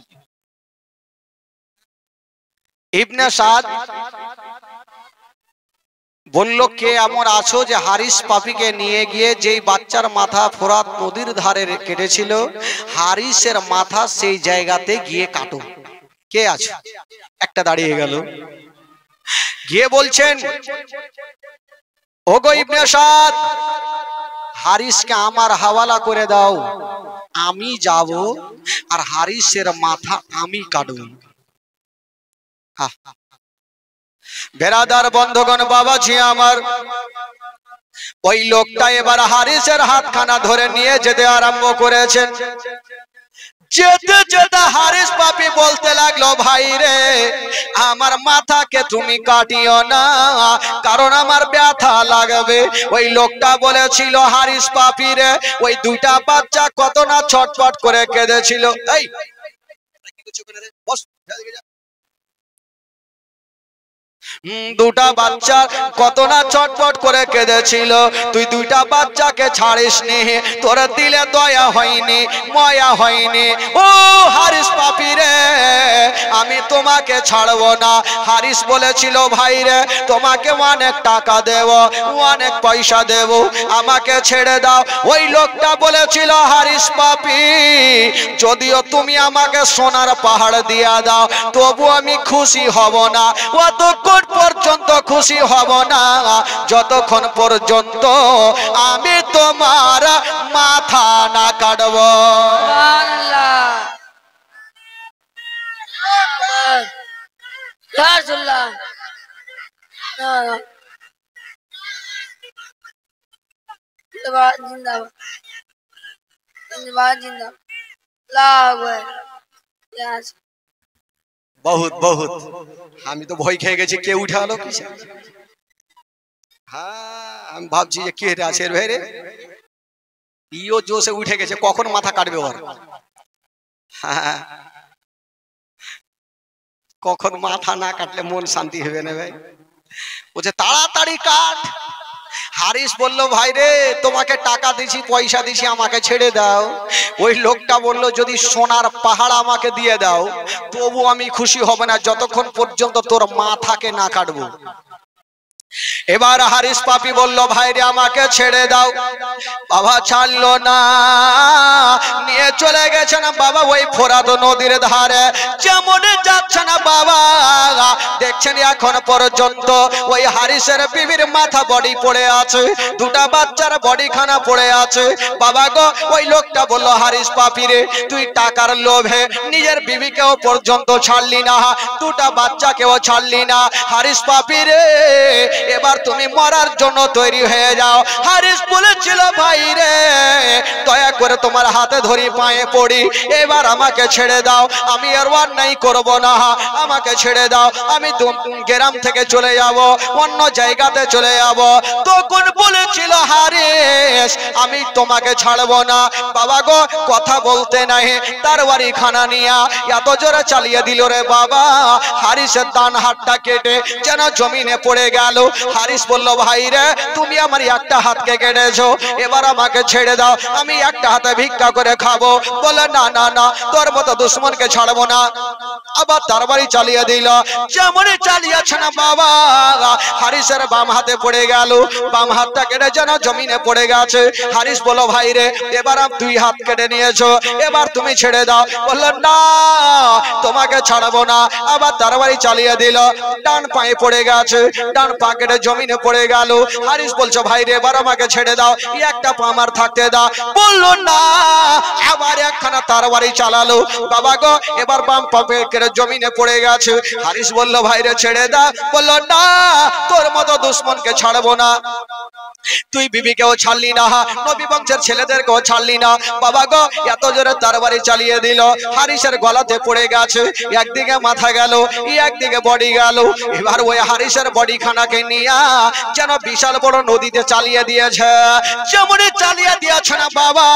ইবনে সাদ বলল, কে এমন আছো যে হারিস পাপীকে নিয়ে গিয়ে যেই বাচ্চার মাথা ফোরাত নদীর ধারে কেটেছিল হারিসের মাথা সেই জায়গাতে গিয়ে কাটো? কে আছে? একটা দাঁড়িয়ে গেল, গিয়ে বলছেন, ওগো ইবনে সাদ, হারিসকে আমার হাওয়ালা করে দাও, আমি যাব আর হারিসের মাথা আমি কাটব। বেরাদার বন্ধগণ, বাবাজি আমার, ওই লোকটা এবার হারিসের হাতখানা ধরে নিয়ে যেতে আরম্ভ করেছেন। যেতে যেতে হারিস পাপী বলতে লাগলো, ভাই রে, আমার মাথাকে তুমি কাটিও না, কারণ আমার ব্যথা লাগবে। ওই লোকটা বলেছিল, হারিস পাপী রে, ওই দুইটা বাচ্চা কত না ছটফট করে কেঁদেছিল। এই বস, দুটা বাচ্চা কত না ছটফট করে কেঁদেছিল, তুই দুইটা বাচ্চাকে ছাড়িস নি, তোর দিলে দয়া হয়নি, মায়া হয়নি। ও হারিস পাপী রে, আমি তোমাকে ছাড়বো না। হারিস বলেছিল, ভাই রে, তোমাকে অনেক টাকা দেব, অনেক পয়সা দেব, আমাকে ছেড়ে দাও। ওই লোকটা বলেছিল, হারিস পাপী, যদিও তুমি আমাকে সোনার পাহাড় দিয়া দাও, তবু আমি খুশি হব না। অতক্ষণ পর্যন্ত খুশি হব না যতক্ষণ পর্যন্ত আমি তোমার মাথা না কাটব। বহুত বহুত, আমি তো ভয় খেয়ে গেছি, কে উঠে আলো কিসে? হ্যাঁ, আমি ভাবছি যে কে আছে এর ভাইরে, ইও জোশে উঠে গেছে, কখন মাথা কাটবে ওর। হ্যাঁ, কখন মাথা না কাটলে মন শান্তি হবে না ভাই। বলছে তাড়াতাড়ি কাট। হারিস বলল, ভাই রে, তোমাকে টাকা দিছি, পয়সা দিছি, আমাকে ছেড়ে দাও। ওই লোকটা বলল, যদি সোনার পাহাড় আমাকে দিয়ে দাও, তবু আমি খুশি হব না যতক্ষণ পর্যন্ত তোর মাথাকে না কাটবো। এবার হারিস পাপী বলল, ভাই রে, আমাকে ছেড়ে দাও। বাবা ছাড়লো না, নিয়ে চলে গেছে না বাবা ওই ফোরাত নদীর ধারে। যেমন যাচ্ছে না বাবা, দেখছেন এখন পর্যন্ত ওই হারিসের বিবির মাথা বডি পড়ে আছে, দুটা বাচ্চার বডি খানা পড়ে আছে। বাবা গো, ওই লোকটা বলল, হারিস পাপী রে, তুই টাকার লোভে নিজের বিবিকেও পর্যন্ত ছাড়লি না, দুটা বাচ্চাকেও ছাড়লি না। হারিস পাপী রে, এবার তুমি মরার জন্য তৈরি হয়ে যাও। হারিস বলেছিল, ভাই রে, দয়া করে তোমার হাতে ধরি, পায়ে পড়ি, এবার আমাকে ছেড়ে দাও, আমি আর অন্যায় করব না, আমাকে ছেড়ে দাও, আমি গ্রাম থেকে চলে যাব, অন্য জায়গাতে চলে যাব। তখন বলেছিল হারিস, আমি তোমাকে ছাড়বো না। বাবা গো, কথা বলতে নাই, তার বাড়ি খানা নিয়া এত জোরে চালিয়ে দিল রে বাবা, হারিসের ডান হাতটা কেটে যেন জমিনে পড়ে গেল। হারিস বলল, ভাই রে, তুমি আমার একটা হাতকে কেটেছো, এবার আমাকে ছেড়ে দাও, আমি একটা হাতে ভিক্ষা করে খাবো। বলে, না না না, তোর মতো দুশ্মনকে ছাড়বো না। আবার তার বাড়ি চালিয়ে দিল। যেমনই চালিয়েছে না বাবা, হারিসের বাম হাতে পড়ে গেল, বাম হাতটা কেটে যেন জমিনে পড়ে গেছে। হারিস বলল, ভাই রে, এবার দুই হাত কেটে নিয়েছো, এবার তুমি ছেড়ে দাও। বলল, না, তোমাকে ছাড়বো না। আবার তার বাড়ি চালিয়ে দিল, ডান পায়ে পড়ে গেছে, ডান পা কেটে জমিনে পড়ে গেল। হারিস বলছো, ভাই রে, এবার আমাকে ছেড়ে দাও, একটা পা আমার থাকতে দাও। বললো, না। আবার একখানা তার বাড়ি চালালো। বাবা গো, এবার বাম পা কেটে জমিনে পড়ে গেছে। হারিস বলল, ভাই রে, ছেড়ে দাও। বললো, না, তোর মতো দুশ্মনকে ছাড়বো না। তুই বিবিকেও ছাড়লি না, নবী বংশের ছেলেদেরকেও ছাড়লি না। বাবা গো, এত জোরে তার বাড়ি চালিয়ে দিল, হারিসের গলাতে পড়ে গেছে, একদিকে মাথা গেল, একদিকে বডি গেল। এবার ওই হারিসের বডি খানাকে নিয়ে যেন বিশাল বড় নদীতে চালিয়ে দিয়েছে। যেমনই চালিয়ে দিয়েছে না বাবা,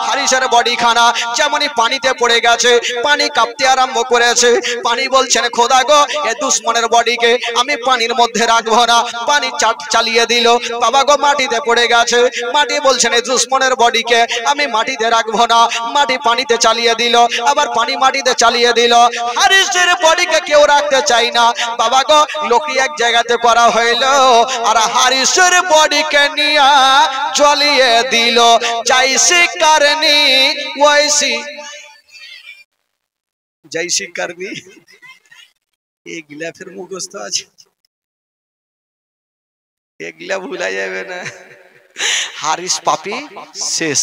হারিসের বডি খানা যেমনই পানিতে পড়ে গেছে, পানি কাঁপতে আরম্ভ করেছে। পানি বলছেন, খোদা গো, এ দুশ্মনের বডিকে আমি পানির মধ্যে রাখবো না। পানি চালিয়ে দিল। বাবা বাবা গো মাটিতে পড়ে গেছে। মাটি বলছেন এই দুশ্মনের বডিকে আমি মাটিতে রাখবো না। মাটি পানিতে চালিয়ে দিল, আবার পানি মাটিতে চালিয়ে দিল। হারিসের বডিকে কেউ রাখতে চাই না বাবা গো। লোকটি এক জায়গাতে করা হইলো আর হারিসের বডিকে নিয়ে জ্বলিয়ে দিল। जैसी करनी वैसी जैसी करनी एगला फिर मुखस्थ আছে এগলা ভুলা যাবে না। হারিস পাপী শেষ,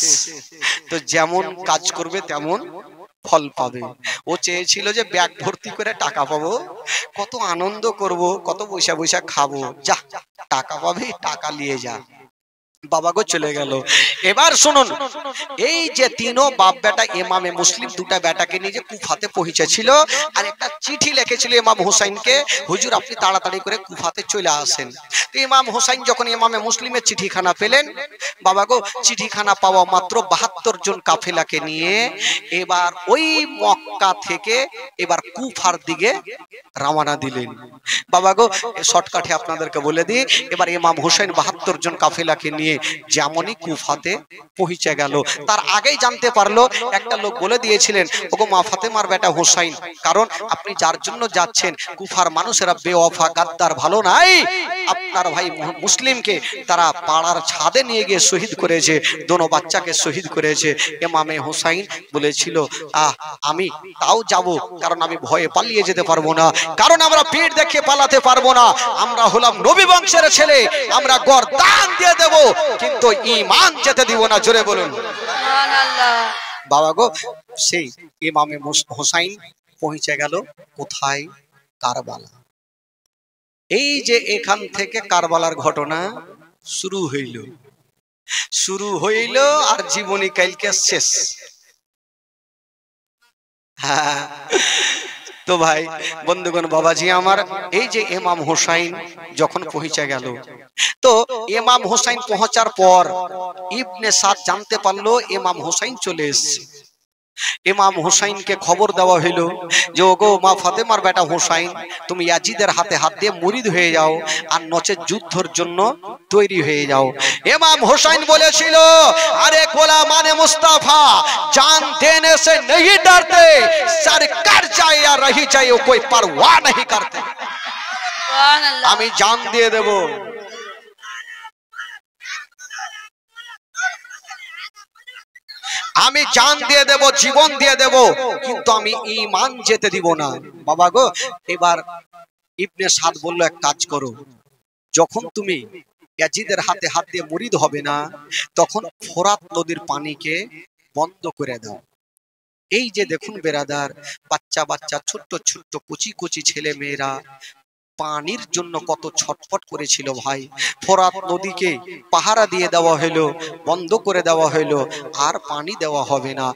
তো যেমন কাজ করবে তেমন ফল পাবে। ও চেয়েছিল যে ব্যাগ ভর্তি করে টাকা পাবো, কত আনন্দ করব, কত পয়সা পয়সা খাবো। যা টাকা পাবে, টাকা নিয়ে যা। বাবা গো চলে গেল। এবার শুনুন, এই যে তিনও বাপ বেটা ইমামে মুসলিম দুটা বেটাকে নিয়ে যে কুফাতে পৌঁছেছিল আর একটা চিঠি লিখেছিল ইমাম হুসাইনকে, হুজুর আপনি তাড়াতাড়ি করে কুফাতে চলে আসেন। তো ইমাম হুসাইন যখন ইমামে মুসলিমের চিঠিখানা পেলেন, বাবা গো চিঠিখানা পাওয়া মাত্র 72 জন কাফেলাকে নিয়ে এবার ওই মক্কা থেকে এবার কুফার দিকে রওনা দিলেন। বাবা গো শর্টকাটে আপনাদেরকে বলে দিই, এবার ইমাম হুসাইন 72 জন কাফেলাকে নিয়ে যেমনই কুফাতে পৌঁছে গেল, তার আগেই জানতে পারলো, একটা লোক বলে দিয়েছিলেন ওগো মা ফাতেমার বেটা হুসাইন, কারণ আপনি যার জন্য যাচ্ছেন কুফার মানুষেরা বেওয়াফা গাদ্দার ভালো নাই, আপনার ভাই মুসলিমকে তারা পাড়ার ছাদে নিয়ে গিয়ে শহীদ করেছে, দোনো বাচ্চাকে শহীদ করেছে। ইমামে হুসাইন বলেছিল আমি তাও যাব, কারণ আমি ভয়ে পালিয়ে যেতে পারবো না, কারণ আমরা পিঠ দেখে পালাতে পারবো না, আমরা হলাম নবী বংশের ছেলে, আমরা গর্দান দিয়ে দেব কিন্তু ঈমান যেতে দিব না। জোরে বলুন সুবহানাল্লাহ। বাবা গো সেই ইমামে হুসাইন পৌঁছে গেল কোথায়? কারবালা। এই যে এখান থেকে কারবালার ঘটনা শুরু হইল আর জীবনী কালকে শেষ। হ্যাঁ তো ভাই বন্ধুগণ বাবাজি আমার, এই যে ইমাম হুসাইন যখন পৌঁছে গেল, তো ইমাম হুসাইন পৌঁছার পর ইবনে সাদ জানতে পারলো ইমাম হুসাইন চলে এসেছে। ইমাম হুসাইনকে খবর দেওয়া হইলো যে ওগো মা ফাতেমার বেটা হুসাইন, তুমি ইয়াজিদের হাতে হাত দিয়ে মুরিদ হয়ে যাও আর নচে যুদ্ধের জন্য তৈরি হয়ে যাও। ইমাম হুসাইন বলেছিল আরে গোলামানে মুস্তাফা জান দেনে से नहीं डरते, सरकार जाए या रही जाए कोई परवाह नहीं करते। আমি জান দিয়ে দেব, আমি জান দিয়ে দেব, জীবন দিয়ে দেব, কিন্তু আমি ঈমান যেতে দিব না। বাবা গো এবার ইবনে সাদ বলল এক কাজ করো, যখন তুমি ইয়াজিদের হাতে হাত দিয়ে মুরিদ হবে না, তখন ফোরাত নদীর পানিকে বন্ধ করে দাও। এই যে দেখুন বেরাদার, বাচ্চা বাচ্চা ছোট্ট ছোট্ট কুচি কুচি ছেলে মেয়েরা পানির জন্য কত ছটফট করেছিল ভাই। ফোরাত নদীকে পাহারা দিয়ে দেওয়া হলো, বন্ধ করে দেওয়া হলো, আর পানি দেওয়া হবে না।